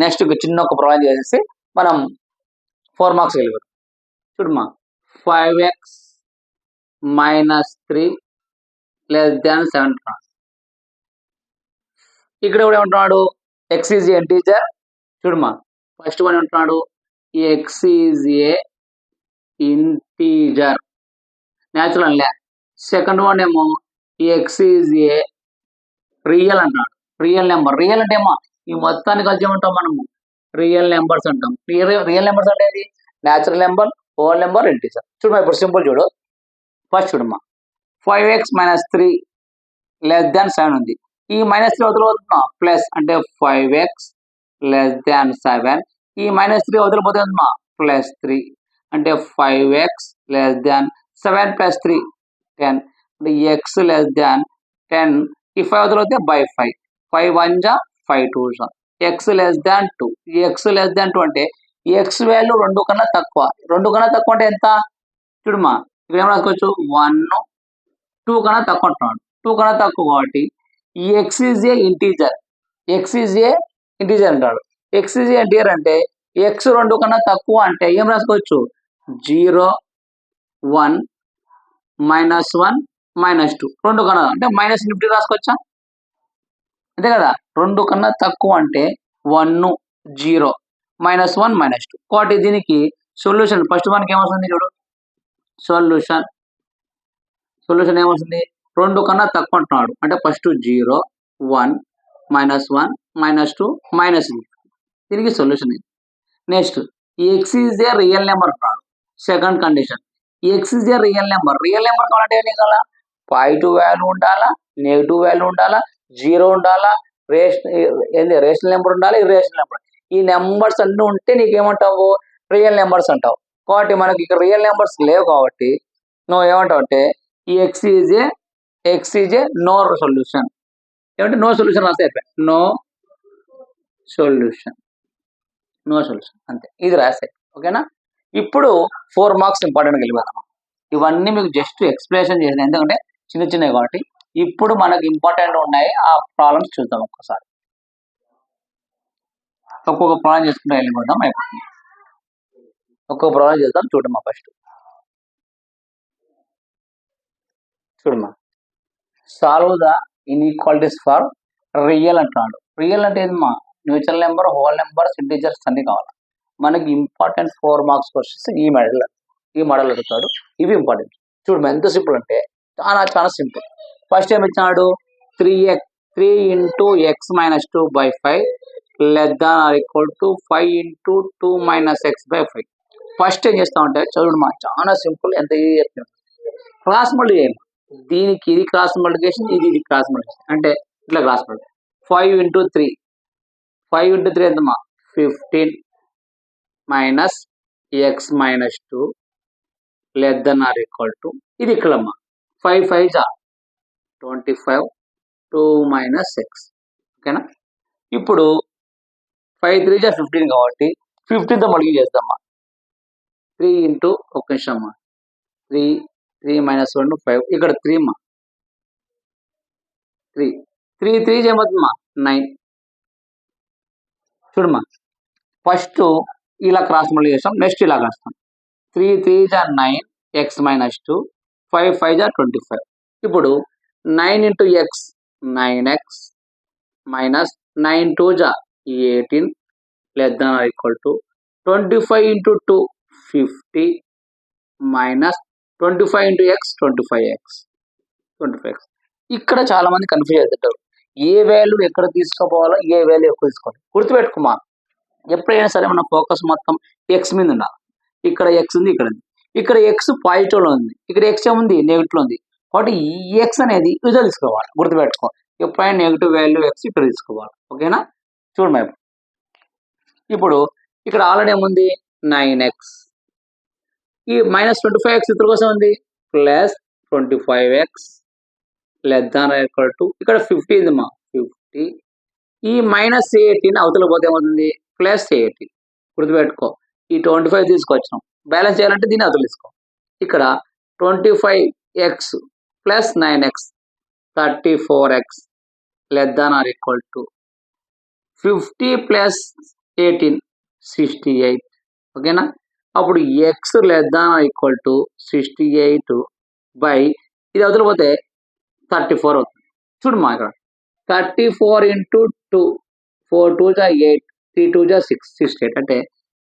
A: నెక్స్ట్ చిన్న ఒక ప్రాబ్లం చేసేసి మనం 4 మార్క్స్ వెళ్ళిపోతాం. చూడమ్మా 5x - 3 less than 7. ఇక్కడ కూడా ఏమంటున్నాడు x ఈజ్ ఇంటీజర్. చూడమ్మా ఫస్ట్ వన్ ఏమంటున్నాడు X is a integer natural లే. సెకండ్ వన్ ఏమో ఎక్స్ ఈజ్ ఏ రియల్ అంటాడు. Real number. రియల్ అంటే ఏమో ఈ మొత్తాన్ని కలిసి ఏమంటాం మనము రియల్ నెంబర్స్ అంటాం. రియల్ నెంబర్స్ అంటే ఏది natural number, whole number, integer. చూడమ్మా ఇప్పుడు సింపుల్ చూడు. ఫస్ట్ చూడమ్మా 5x - 3 < 7 ఉంది. ఈ -3 అవతల పోతుందా ప్లస్ అంటే 5x < 7. ఈ -3 అవతల పోతే +3 అంటే 5x < 7 + 3 10 అంటే x < 10. ఈ 5 అవతల పోతే /5. 5 1 జా 5 2 జా x < 2. ఈ x < 2 అంటే ఈ x వాల్యూ 2 కన్నా తక్కువ. 2 కన్నా తక్కువ అంటే ఎంత చూడమ్మా ఇక్కడ ఏం రాసుకోవచ్చు 1 2 కన్నా తక్కువ అంటున్నాడు. 2 కన్నా తక్కువ కాబట్టి ఈ x is a integer. X is a integer అంటాడు. ఎక్స్ ఈజ్ ఏ ఇంటీజర్ అంటే ఎక్స్ 2 కన్నా తక్కువ అంటే ఏం రాసుకోవచ్చు 0 1 -1 -2. 2 కన్నా అంటే -50 రాసుకోవచ్చా అంతే కదా. 2 కన్నా తక్కువ అంటే 1 0 -1 -2. కాబట్టి దీనికి సొల్యూషన్ ఫస్ట్ మనకి ఏమవుతుంది చూడు. సొల్యూషన్ ఏమవుతుంది 2 కన్నా తక్కువ అంటున్నాడు అంటే ఫస్ట్ 0 1 -1 -2 -2. దీనికి సొల్యూషన్ ఇది. Next X is a real number అంటున్నాడు. Second condition X is a real number. Real number కావాలంటే ఏం కావాలా పాజిటివ్ వాల్యూ ఉండాలా, నెగిటివ్ వాల్యూ ఉండాలా, 0 ఉండాలా, రేషనల్ నెంబర్ ఉండాలి, ఇర్రేషనల్ నెంబర్. ఈ నెంబర్స్ అన్నీ ఉంటే నీకేమంటావు రియల్ నెంబర్స్ అంటావు. కాబట్టి మనకి ఇక్కడ రియల్ నెంబర్స్ లేవు కాబట్టి నువ్వు ఏమంటావు అంటే ఈ x is a no solution. ఏమంటే నో సొల్యూషన్ రాస్తే అయిపోయి నో సొల్యూషన్ అంతే. ఇది రాసే ఓకేనా. ఇప్పుడు 4 మార్క్స్ ఇంపార్టెంట్గా వెళ్ళిపోతాం. ఇవన్నీ మీకు జస్ట్ ఎక్స్ప్లెనేషన్ చేసిన ఎందుకంటే చిన్నవి కాబట్టి. ఇప్పుడు మనకు ఇంపార్టెంట్ ఉన్నాయి ఆ ప్రాబ్లమ్స్ చూద్దాం ఒక్కసారి. ఒక్కొక్క ప్రాబ్లం చేసుకుంటే వెళ్ళిపోదాం అయిపోతుంది. ఒక్కొక్క ప్రాబ్లం చేద్దాం చూడమ్మా. ఫస్ట్ చూడమ్మా solve the inequalities for real అంటున్నాడు. రియల్ అంటే ఏదమ్మా neutral number, whole numbers, integers అన్ని కావాలి. మనకి ఇంపార్టెంట్ 4 మార్క్స్ క్వశ్చన్స్ ఈ మోడల్ అడుగుతాడు. ఇవి ఇంపార్టెంట్. చూడమ్మా ఎంత సింపుల్ అంటే చాలా సింపుల్. ఫస్ట్ ఏమి ఇచ్చాడు 3 × x - 2/5 < 5 × 2 - x/5. ఫస్ట్ ఏం చేస్తామంటే చదువుమా చాలా సింపుల్. ఎంత ఈజీ చెప్తాను. క్రాస్ మల్టిప్లికేషన్ చేయండి. దీనికి ఇది క్రాస్ మల్టిప్లికేషన్, ఇది క్రాస్ మల్టిప్లికేషన్ అంటే ఇట్లా క్రాస్ మల్టిప్లికేషన్. 5 × 3 5 × 3 ఎంతమ్మా 15 - x - 2 < ఇది ఇక్కడమ్మా 5 5 జా 25 2 - x ఓకేనా. ఇప్పుడు 5 3 జా 15 కాబట్టి 15తో మల్టిప్లై చేద్దామా 3 × ఒక నిమిషం 3 3 - 1 5 ఇక్కడ 3 మా 3 3 3 ఏమవుతుందమ్మా 9. చూడమ్మా ఫస్ట్ ఇలా క్రాస్ మల్టిప్లై చేస్తాం. నెక్స్ట్ ఇలా రాస్తాం 3 3 జా 9 x - 2 5 5 జా 25. ఇప్పుడు 9 × x 9x -9 2 జా 18 < 25 × 2 50 -25 × x 25x. ఇక్కడ చాలా మంది కన్ఫ్యూజ్ అవుతుంటారు. ఏ వాల్యూ ఎక్కడ తీసుకోపోవాలో, ఏ వాల్యూ ఎక్కువ తీసుకోవాలి గుర్తుపెట్టుకోమా. ఎప్పుడైనా సరే మన ఫోకస్ మొత్తం ఎక్స్ మీద ఉండాలి. ఇక్కడ ఎక్స్ ఉంది, ఇక్కడ ఉంది. ఇక్కడ ఎక్స్ పాజిటివ్లో ఉంది, ఇక్కడ ఎక్స్ ఏముంది నెగిటివ్లో ఉంది. కాబట్టి ఈ ఎక్స్ అనేది యూజువల్ తీసుకోవాలి గుర్తుపెట్టుకో. ఎప్పుడైనా నెగిటివ్ వాల్యూ ఎక్స్ ఇక్కడ తీసుకోవాలి ఓకేనా. చూడమ్మా ఇప్పుడు ఇక్కడ ఆల్రెడీ ఏముంది 9x. ఈ -25x ఇతర కోసం ఉంది +25x < ఇక్కడ 50 ఉందమ్మా 50. ఈ -18 అవతల పోతే ఏమవుతుంది +18. గుర్తుపెట్టుకో ఈ 25 తీసుకొచ్చాం. బ్యాలెన్స్ చేయాలంటే దీన్ని అవతల తీసుకో. ఇక్కడ 25x + 9x 34x < 50 + 18 68 ఓకేనా. అప్పుడు x < 68 ఇది అవతల పోతే 34 అవుతుంది. చూడమ్మా ఇక్కడ 34 × 2 4 2 జా 8 3 2 జా 6 68 అంటే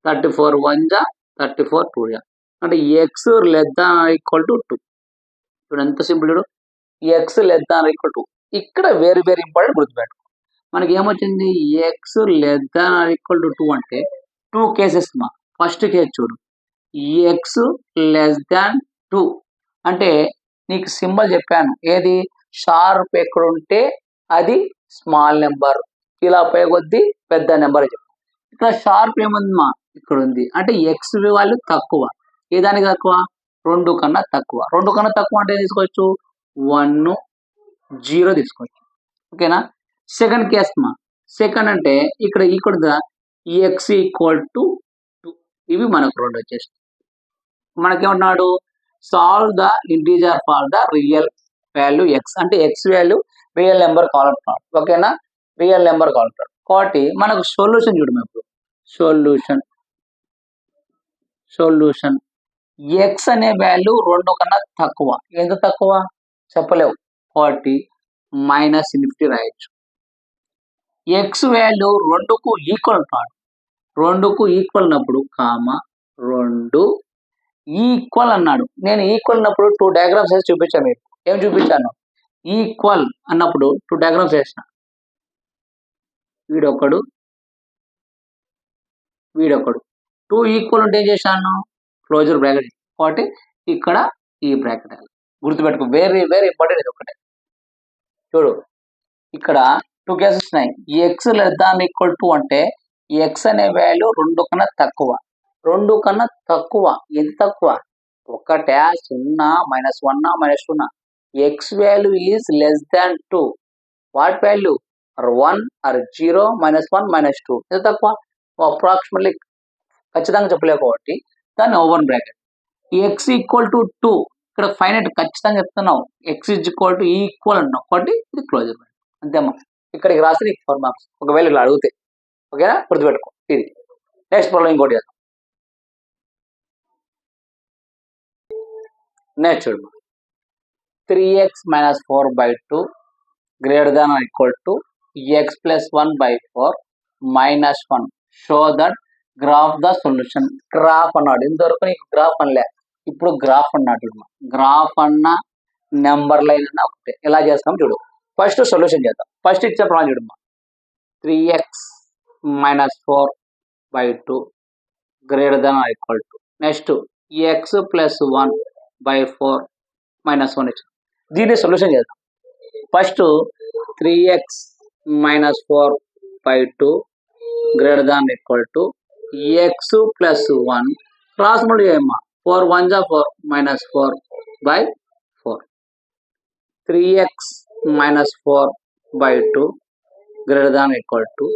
A: 34 1 జా 34 2 జా అంటే X less than equal to 2. చూడు ఎంత సింపుల్. చూడు X less than equal to, ఇక్కడ వెరీ వెరీ ఇంపార్టెంట్ గుర్తుపెట్టుకో. మనకి ఏమొచ్చింది X less than equal to 2 అంటే 2 కేసెస్ మా. ఫస్ట్ కేసు చూడు ఎక్స్ లెస్ దాన్ 2 అంటే నీకు సింబల్ చెప్పాను ఏది షార్ప్ ఎక్కడ ఉంటే అది స్మాల్ నెంబర్, ఇలా పోయే కొద్దీ పెద్ద నెంబర్ చెప్పాను. ఇక్కడ షార్ప్ ఏముంది మా ఇక్కడ ఉంది అంటే ఎక్స్ వాల్యూ తక్కువ. ఏ దానికి తక్కువ 2 కన్నా తక్కువ. 2 కన్నా తక్కువ అంటే తీసుకోవచ్చు 1 0 తీసుకోవచ్చు. ఓకేనా. సెకండ్ కేస్ మా. సెకండ్ అంటే ఇక్కడ ఎక్స్ ఈక్వల్ టు 2. ఇవి మనకు రెండు వచ్చేసి మనకేమన్నాడు solve the integer for the real value X అంటే ఎక్స్ వాల్యూ రియల్ నెంబర్ కావాలంటున్నాడు. ఓకేనా. రియల్ నెంబర్ కావాలంటాడు కాబట్టి మనకు సొల్యూషన్ చూడము. ఇప్పుడు సొల్యూషన్ ఎక్స్ అనే వాల్యూ 2 కన్నా తక్కువ. ఎంత తక్కువ చెప్పలేవు కాబట్టి -∞ రాయొచ్చు. ఎక్స్ వాల్యూ 2కు ఈక్వల్ అంటాడు. 2కు ఈక్వల్ అన్నప్పుడు 2 ఈక్వల్ అన్నాడు. నేను ఈక్వల్ అన్నప్పుడు 2 డయాగ్రామ్స్ వేసి చూపించాను. మీకు ఏం చూపించాను ఈక్వల్ అన్నప్పుడు 2 డయాగ్రామ్స్ వేసిన. వీడొకడు 2 ఈక్వల్ ఉంటే ఏం చేశాను క్లోజర్ బ్రాకెట్. కాబట్టి ఇక్కడ ఈ బ్రాకెట్ గుర్తుపెట్టుకో. వెరీ వెరీ ఇంపార్టెంట్ ఇది ఒకటే. చూడు ఇక్కడ 2 కేసెస్ ఉన్నాయి. X less than equal to అంటే ఎక్స్ అనే వాల్యూ 2 కన్నా తక్కువ. 2 కన్నా తక్కువ ఎంత తక్కువ 1 0 -1 -2. X value is less than 2. What value 1 or 0 -1 -2 ఎంత తక్కువ అప్రాక్సిమేట్లీ ఖచ్చితంగా చెప్పలేవు కాబట్టి దాన్ని over bracket. X equal to 2 ఇక్కడ ఫైనట్ ఖచ్చితంగా చెప్తున్నావు. ఎక్స్ ఈక్వల్ టు ఈక్వల్ అన్నావు కాబట్టి ఇది క్లోజర్ బ్రాకెట్ అంతేమ్మా. ఇక్కడికి రాసి నీకు 4 మార్క్స్ ఒకవేళ ఇలా అడిగితే. ఓకేనా గుర్తుపెట్టుకో. ఇది నెక్స్ట్ ప్రాబ్లం ఇంకోటి చేద్దాం. నెక్స్ట్ చూడు 3x - 4/2 greater than or equal to x plus 1/4 minus 1. Show that graph the solution. Graph అన్నాడు. ఇంతవరకు నీకు గ్రాఫ్ అనలే, ఇప్పుడు గ్రాఫ్ అన్నాడు. గ్రాఫ్ అన్న నెంబర్ లైన్ అన్న ఒకటే. ఎలా చేస్తాం చూడు. ఫస్ట్ సొల్యూషన్ చేద్దాం. ఫస్ట్ ఇచ్చే ప్రాబ్లం చూడమ్మా 3x - 4/2 greater than or equal to next x plus 1/4 minus 1 ఇచ్చాం. దీన్ని సొల్యూషన్ చేద్దాం. First 3x - 4/2 greater than or equal to x plus 1 cross multiply చేయమ్మా. 4 1 జా 4 -4/4 3x - 4/2 greater than or equal to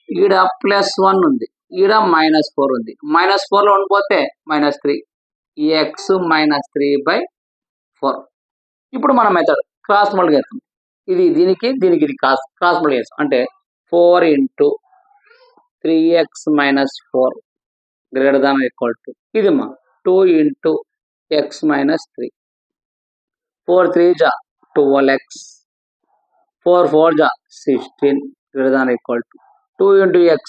A: ఈడ +1 ఉంది, ఈడ -4 ఉంది. -4 లో ఉండిపోతే -3 x - 3/4. ఇప్పుడు మన మెథడ్ క్రాస్ మల్టిప్లై చేస్తాం. ఇది దీనికి ఇది క్రాస్ మల్టిప్లై చేస్తాం అంటే 4 × 3x - 4 greater than or equal to ఇది మా 2 × x - 3 4 3 జా 12x 4 4 జా 16 greater than or equal to 2 × x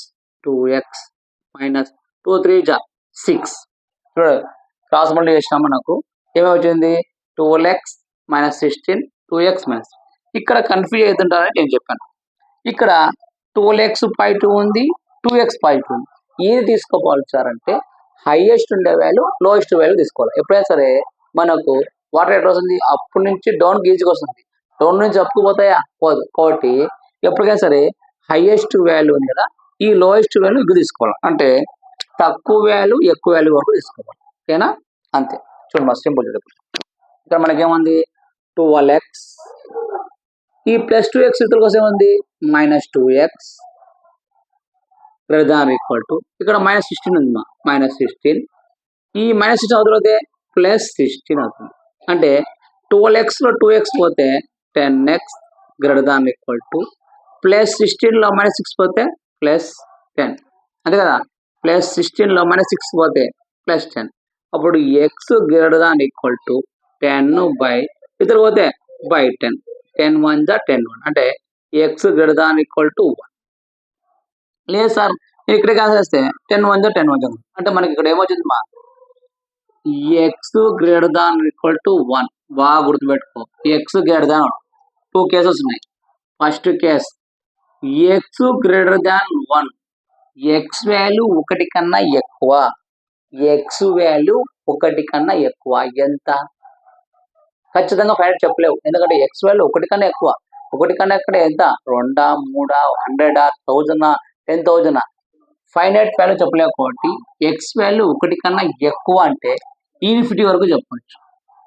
A: 2x minus 2 3 జా 6. చూడు క్రాస్ మల్టిప్లై చేసినా మనకు ఏమవుతుంది 12x - 16 2x - ఇక్కడ కన్ఫ్యూజ్ అవుతుంటారని నేను చెప్పాను. ఇక్కడ 12x/2 ఉంది, 2x/2 ఉంది. ఏది తీసుకోవాలి సార్ అంటే హైయెస్ట్ ఉండే వాల్యూ లోయెస్ట్ వాల్యూ తీసుకోవాలి. ఎప్పుడైనా సరే మనకు వాటర్ ఎట్లా వస్తుంది అప్పటి నుంచి డౌన్ గీజుకి వస్తుంది. డౌన్ నుంచి అప్పు పోతాయా పోదు. కాబట్టి ఎప్పటికైనా సరే హైయెస్ట్ వాల్యూ ఉంది కదా ఈ లోయెస్ట్ వాల్యూ ఇది తీసుకోవాలి. అంటే తక్కువ వాల్యూ ఎక్కువ వాల్యూ వరకు తీసుకోవాలి. ఓకేనా అంతే. చూడండి మా సింపుల్ చూడండి. ఇక్కడ మనకేముంది 12x ఈ +2x ఇతర కోసం ఏముంది -2x greater than or equal to ఇక్కడ -16 ఉంది మా -16 ఈ -16 అవుతుంది +16 అవుతుంది. అంటే 12x లో 2x పోతే 10x greater than or equal to +16 లో -6 పోతే +10 అంతే కదా. +16 లో -6 పోతే +10 అప్పుడు x greater than or equal to 10 ఇతర పోతే 10 10 1 జా 10 1 అంటే x greater than or equal to 1. లేదు సార్ ఇక్కడ క్యాన్సిల్ చేస్తే 10 1 10 1 అంటే మనకి ఇక్కడ ఏమొచ్చింది మా X greater than equal to 1. బాగా గుర్తుపెట్టుకో, ఎక్స్ గ్రేటర్ దాన్ 2 కేసెస్ ఉన్నాయి. First case X greater than 1, X value 1 కన్నా ఎక్కువ, ఎక్స్ వాల్యూ 1 కన్నా ఎక్కువ ఎంత? ఖచ్చితంగా ఫైనల్ చెప్పలేవు, ఎందుకంటే ఎక్స్ వాల్యూ 1 కన్నా ఎక్కువ. 1 కన్నా ఎక్కడ ఎంత? 2, 3, 100, 1000, 10,000. ఫైనైట్ వాల్యూ చెప్పలేవు కాబట్టి ఎక్స్ వాల్యూ 1 కన్నా ఎక్కువ అంటే ఇన్ఫినిటీ వరకు చెప్పవచ్చు.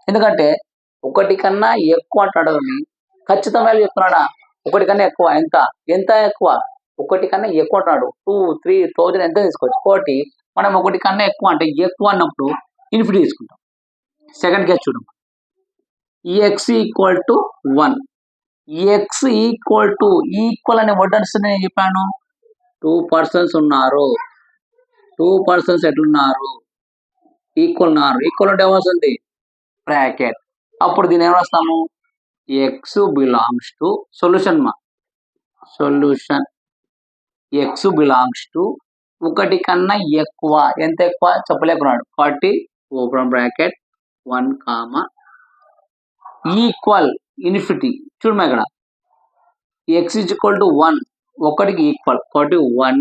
A: ఎందుకంటే 1 కన్నా ఎక్కువ అంటాడు కానీ ఖచ్చితం వాల్యూ చెప్తున్నాడా? 1 కన్నా ఎక్కువ ఎంత? ఎంత ఎక్కువ? 1 కన్నా ఎక్కువ అంటున్నాడు. 2, 3,000 ఎంత తీసుకోవచ్చు. కాబట్టి మనం 1 కన్నా ఎక్కువ అంటే ఎక్కువ అన్నప్పుడు ఇన్ఫినిటీ తీసుకుంటాం. సెకండ్ కేసు చూడండి, X equal to 1. X equal అనే వర్డ్ అనుసరి నేను చెప్పాను 2 పర్సన్స్ ఉన్నారు. 2 పర్సన్స్ ఎట్లున్నారు? ఈక్వల్ ఉన్నారు. ఈక్వల్ అంటే ఏమవుతుంది? బ్రాకెట్. అప్పుడు దీన్ని ఏం రాస్తాము? ఎక్స్ బిలాంగ్స్ టు సొల్యూషన్ మా సొల్యూషన్ ఎక్స్ బిలాంగ్స్ టు 1 కన్నా ఎక్కువ. ఎంత ఎక్కువ చెప్పలేకున్నాడు కాబట్టి ఓపెన్ బ్రాకెట్ 1, ఈక్వల్ ఇన్ఫినిటీ. చూడమా ఇక్కడ ఎక్స్ ఈక్వల్ టు 1, 1కి ఈక్వల్ కాబట్టి 1,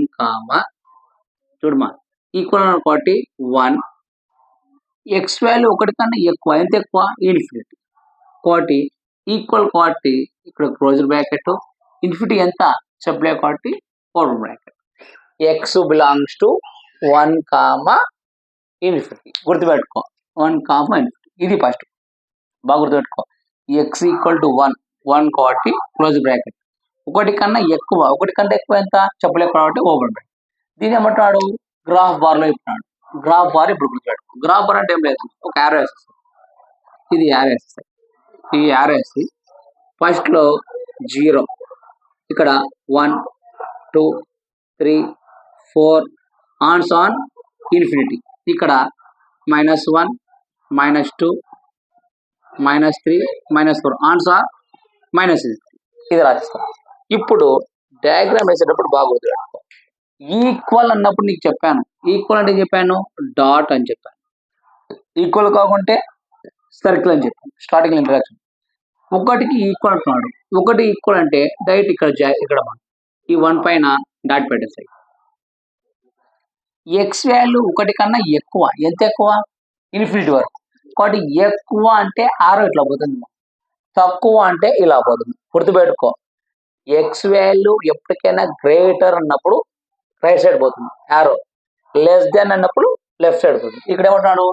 A: చూడమా ఈక్వల్ కాబట్టి 1, ఎక్స్ వాల్యూ 1 కన్నా ఎక్కువ. ఎంత ఎక్కువ? ఇన్ఫినిటీ. కాబట్టి ఈక్వల్ కాబట్టి ఇక్కడ క్లోజర్ బ్రాకెట్, ఇన్ఫినిటీ ఎంత చెప్పలేవు కాబట్టి open bracket. X belongs to 1, infinity. గుర్తుపెట్టుకో 1, ఇన్ఫినిటీ. ఇది ఫస్ట్ బాగా గుర్తుపెట్టుకో. ఎక్స్ ఈక్వల్ టు 1 కాబట్టి క్లోజ్ బ్రాకెట్. 1 కన్నా ఎక్కువ, 1 కన్నా ఎక్కువ ఎంత చెప్పలేవు కాబట్టి ఓపెన్ బ్రాకెట్. దీని ఏమంటాడు? గ్రాఫ్ బార్ లో ఇస్తున్నాడు. గ్రాఫ్ బార్ ఇప్పుడు గుర్తుపెట్టుకో. గ్రాఫ్ బార్ అంటే ఏం లేదు, ఒక యారో వేసేస్తాయి. ఇది యారో వేసేస్తాయి. ఈ యారో వేసి ఫస్ట్ లో 0, ఇక్కడ 1, 2, 3, 4 ఆన్స్ ఆన్ ఇన్ఫినిటీ. ఇక్కడ -1, -2, -3, -4 ఆన్స్ ఆన్ ఇది రాస్తాం. ఇప్పుడు డయాగ్రామ్ వేసేటప్పుడు బాగా గుర్తుపెట్టుకో. ఈక్వల్ అన్నప్పుడు నీకు చెప్పాను, ఈక్వల్ అంటే చెప్పాను డాట్ అని చెప్పాను. ఈక్వల్ కాకుంటే సర్కిల్ అని చెప్పాను స్టార్టింగ్ ఇంట్రడక్షన్. 1కి ఈక్వల్ అంటున్నాడు. 1 ఈక్వల్ అంటే డైరెక్ట్ ఇక్కడ ఈ 1 పైన డాట్ పెట్టేస్తాయి. ఎక్స్ వాల్యూ 1 కన్నా ఎక్కువ. ఎంత ఎక్కువ? ఇన్ఫినిటీ వరకు. కాబట్టి ఎక్కువ అంటే ఆరో ఇట్లా పోతుంది, తక్కువ అంటే ఇలా పోతుంది. గుర్తుపెట్టుకో, ఎక్స్ వాల్యూ ఎప్పటికైనా గ్రేటర్ అన్నప్పుడు రైట్ సైడ్ పోతుంది యారో, లెస్ దాన్ అన్నప్పుడు లెఫ్ట్ సైడ్ పోతుంది. ఇక్కడ ఏమంటున్నాడు?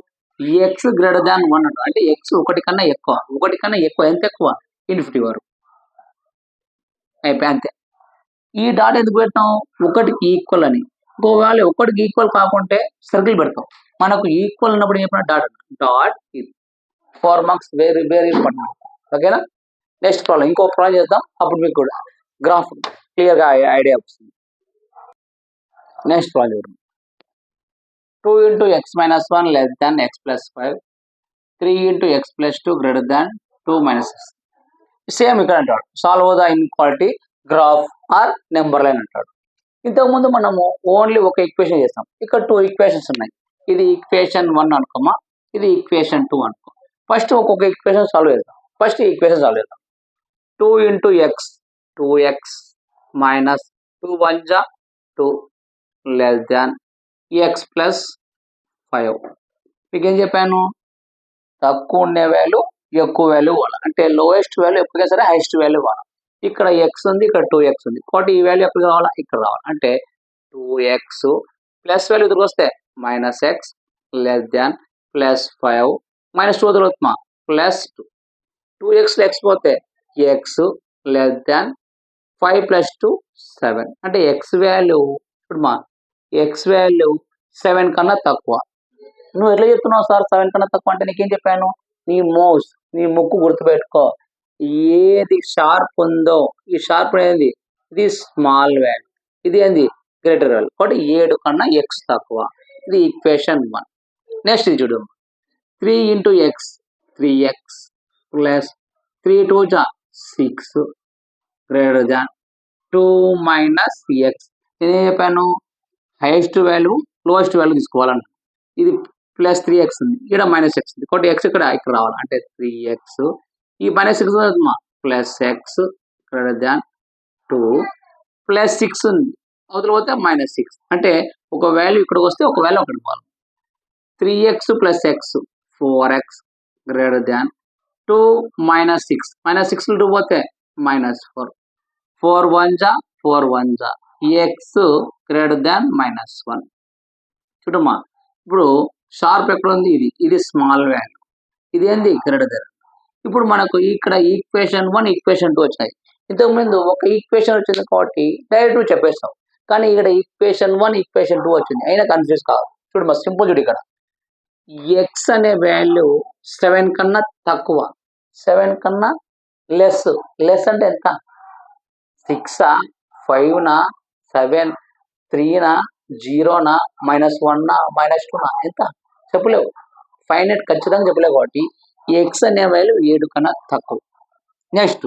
A: ఎక్స్ గ్రేటర్ దాన్ 1 అంటాడు. అంటే ఎక్స్ 1 కన్నా ఎక్కువ. 1 కన్నా ఎక్కువ ఎంత ఎక్కువ? ఇన్ఫినిటీ వరకు. అయిపోయి అంతే. ఈ డాట్ ఎందుకు పెడతాం? 1కి ఈక్వల్ అని. ఒకవేళ 1కి ఈక్వల్ కాకుంటే సర్కిల్ పెడతాం. మనకు ఈక్వల్ ఉన్నప్పుడు ఏం చెప్పిన డాట్ ఇది 4 మార్క్స్ వెరీ వెరీ ఇంపార్టెంట్. ఓకేనా? నెక్స్ట్ ప్రాబ్లం, ఇంకో ప్రాబ్లం చేద్దాం, అప్పుడు మీకు కూడా గ్రాఫ్ క్లియర్ గా ఐడియా వస్తుంది. Next problem 2 into x minus 1 less than x plus 5, 3 into x plus 2 greater than 2 minus 6. Same ఇక్కడ అంటాడు solve the inequality graph or number line అంటాడు. ఇంతకుముందు మనము ఓన్లీ ఒక ఈక్వేషన్ చేస్తాం. ఇక్కడ 2 ఈక్వేషన్స్ ఉన్నాయి. ఇది ఈక్వేషన్ 1 అనుకోమా, ఇది ఈక్వేషన్ 2 అనుకో. ఫస్ట్ ఒక్కొక్క ఈక్వేషన్ సాల్వ్ చేద్దాం. ఫస్ట్ ఈక్వేషన్ సాల్వ్ చేద్దాం. 2 into x, 2x minus 2 1 2 less than x plus 5. మీకు ఏం చెప్పాను? తక్కువ ఉండే వాల్యూ ఎక్కువ వాల్యూ ఇవ్వాలి. అంటే లోయెస్ట్ వాల్యూ ఎప్పటికైనా సరే హైయెస్ట్ వాల్యూ ఇవ్వాలి. ఇక్కడ ఎక్స్ ఉంది, ఇక్కడ 2x ఉంది. కాబట్టి ఈ వాల్యూ ఎప్పుడు కావాలా? ఇక్కడ రావాలి. అంటే 2x ప్లస్ వాల్యూ ఇద్దరికి వస్తే -x less than +5 -2 వదులుతున్నా +2. 2x x పోతే x లెస్ దాన్ 5 + 2 7. అంటే ఎక్స్ వాల్యూ ఇప్పుడు ఎక్స్ వాల్యూ 7 కన్నా తక్కువ. నువ్వు ఎట్లా చెప్తున్నావు సార్ 7 కన్నా తక్కువ అంటే? నీకేం చెప్పాను? నీ ముక్కు గుర్తుపెట్టుకో. ఏది షార్ప్ ఉందో, ఈ షార్ప్ అనేది ఇది స్మాల్ వాల్యూ, ఇది ఏంది గ్రేటర్ వాల్యూ. కాబట్టి 7 కన్నా x తక్కువ. ఇది ఈక్వేషన్ 1. నెక్స్ట్ ఇది చూడు, 3 into x, 3x plus 3 2 6 greater than 2 minus x. నేనేం చెప్పాను? హైయెస్ట్ వాల్యూ లోయెస్ట్ వాల్యూ తీసుకోవాలంట. ఇది ప్లస్ 3x ఉంది, ఇక్కడ మైనస్ ఎక్స్ ఉంది కాబట్టి ఎక్స్ ఇక్కడ రావాలి అంటే 3x, ఈ minus six plus X greater than 2 plus 6 ఉంది, అవతల పోతే మైనస్ 6 అంటే ఒక వాల్యూ ఇక్కడికి వస్తే ఒక వాల్యూ అక్కడికి పోవాలి. 3x plus X 4x greater than 2 minus 6, minus 6 2 పోతే మైనస్ 4, 4 1 జా 4 1 జా ఎక్స్ గ్రేటర్ దాన్ మైనస్ 1. చూడమ్మా ఇప్పుడు షార్ప్ ఎక్కడ ఉంది, ఇది స్మాల్ వాల్యూ, ఇది ఏంది గ్రేటర్ దాన్. ఇప్పుడు మనకు ఇక్కడ ఈక్వేషన్ 1 ఈక్వేషన్ 2 వచ్చాయి. ఇంతకుముందు ఒక ఈక్వేషన్ వచ్చింది కాబట్టి డైరెక్ట్ చెప్పేస్తాం, కానీ ఇక్కడ ఈక్వేషన్ 1 ఈక్వేషన్ 2 వచ్చింది అయినా కన్ఫ్యూజ్ కాదు. చూడమ్మా సింపుల్ చూడు, ఇక్కడ ఎక్స్ అనే వాల్యూ 7 కన్నా తక్కువ, 7 కన్నా లెస్, లెస్ అంటే ఎంత 6 5 7 3 0 -1 -2 ఎంత చెప్పలేవు, ఫైనైట్ ఖచ్చితంగా చెప్పలేవు కాబట్టి ఎక్స్ అనే వాల్యూ 7 కన్నా తక్కువ. Next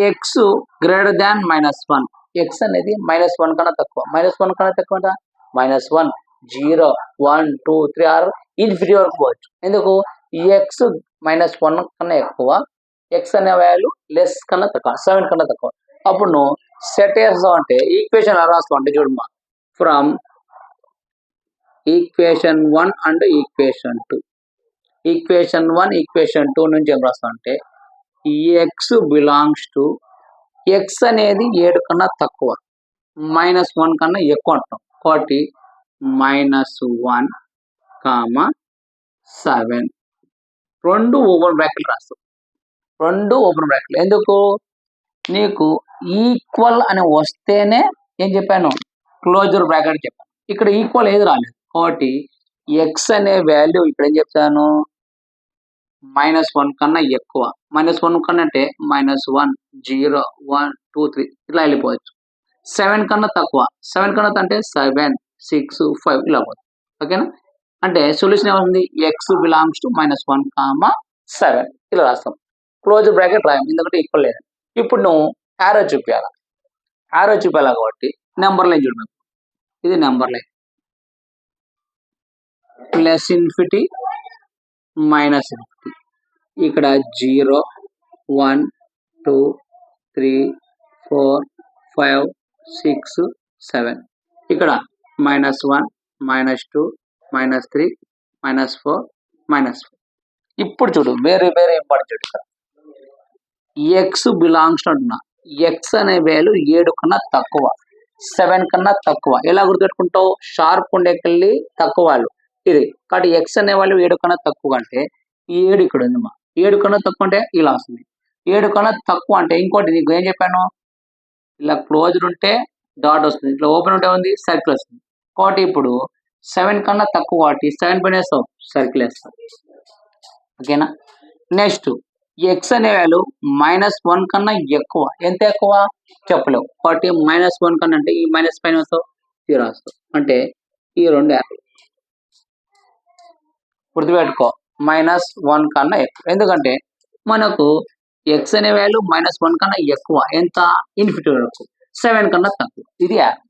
A: X greater than -1, X అనేది -1 కన్నా తక్కువ, -1 కన్నా తక్కువ అంటే -1 0 1 2 3 ఆర్ ఇన్ఫినిటీ వరకు పోవచ్చు. ఎందుకు ఎక్స్ -1 కన్నా ఎక్కువ, ఎక్స్ అనే వాల్యూ లెస్ కన్నా తక్కువ 7 కన్నా తక్కువ. అప్పుడు నువ్వు సెట్ చేస్తావు అంటే ఈక్వేషన్ ఎలా రాస్తావు అంటే చూడమ్మా, from equation 1 and equation 2, equation 1 equation 2 నుంచి ఏం రాస్తావు అంటే ఎక్స్ బిలాంగ్స్ టు, ఎక్స్ అనేది 7 కన్నా తక్కువ, -1 కన్నా ఎక్కువ అంటాం కాబట్టి -1, 7 రెండు ఓపెన్ బ్రాకెట్లు రాస్తాం, రెండు ఓపెన్ బ్రాకెట్లు. ఎందుకు నీకు ఈక్వల్ అని వస్తేనే ఏం చెప్పాను క్లోజర్ బ్రాకెట్ చెప్పాను, ఇక్కడ ఈక్వల్ ఏది రాలేదు కాబట్టి ఎక్స్ అనే వాల్యూ ఇక్కడ ఏం చెప్తాను -1 కన్నా ఎక్కువ, -1 కన్నా అంటే -1 0 1 2 3 ఇట్లా వెళ్ళిపోవచ్చు. 7 కన్నా తక్కువ, 7 కన్నా అంటే 7 6 5 ఇలా పోతుంది. ఓకేనా, అంటే సొల్యూషన్ ఏముంది ఎక్స్ బిలాంగ్స్ టు -1, 7 ఇలా రాస్తాం. క్లోజ్ బ్రాకెట్ రాయం ఎందుకంటే ఈక్వల్ లేదు. ఇప్పుడు నువ్వు యారో చూపించాలి, యారో చూపించాలి కాబట్టి నెంబర్ లైన్ చూడడం, ఇది number line plus infinity minus infinity, ఇక్కడ 0 1 2 3 4 5 6 7, ఇక్కడ -1 -2 -3 -4 -4. ఇప్పుడు చూడు వేరే వేరే ఇంపార్టెంట్ చూడు, ఇక్కడ ఎక్స్ బిలాంగ్స్ అంటున్నా, ఎక్స్ అనే వాల్యూ 7 కన్నా తక్కువ 7 కన్నా తక్కువ, ఎలా గుర్తుపెట్టుకుంటావు షార్ప్ ఉండేకెళ్ళి తక్కువ వాళ్ళు ఇది కాబట్టి ఎక్స్ అనే వాళ్ళు 7 కన్నా తక్కువ అంటే 7 ఇక్కడ ఉంది మా, 7 కన్నా తక్కువ అంటే ఇలా వస్తుంది, 7 కన్నా తక్కువ అంటే ఇంకోటి నీకు ఏం చెప్పాను ఇలా క్లోజ్డ్ ఉంటే డాట్ వస్తుంది, ఇట్లా ఓపెన్ ఉంటే ఉంది సర్కిల్ వస్తుంది. కాబట్టి ఇప్పుడు 7 కన్నా తక్కువ కాబట్టి 7 పైన వేస్తావు సర్కిల్ వేస్తావు. ఓకేనా, నెక్స్ట్ ఎక్స్ అనే వాల్యూ -1 కన్నా ఎక్కువ, ఎంత ఎక్కువ చెప్పలేవు కాబట్టి -1 కన్నా అంటే ఈ మైనస్ పైన వస్తావు 0 వస్తావు, అంటే ఈ రెండు యాప్లు గుర్తుపెట్టుకో -1 కన్నా ఎక్కువ, ఎందుకంటే మనకు ఎక్స్ అనే వాల్యూ -1 కన్నా ఎక్కువ ఎంత ఇన్ఫినిటీ వరకు, 7 కన్నా తక్కువ, ఇది యాప్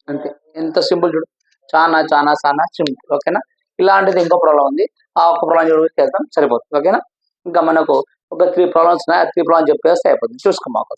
A: అంతే. ఎంత సింపుల్ చూడు, చాలా చాలా చాలా సింపుల్. ఓకేనా, ఇలాంటిది ఇంకో ప్రాబ్లం ఉంది, ఆ ఒక్క ప్రాబ్లం చూడ చేద్దాం సరిపోతుంది. ఓకేనా, ఇంకా మనకు ఒక 3 ప్రాబ్లమ్స్ ఉన్నాయి, ఆ 3 ప్రాబ్లమ్స్ చెప్పేస్తే అయిపోతుంది, చూసుకో మాకు.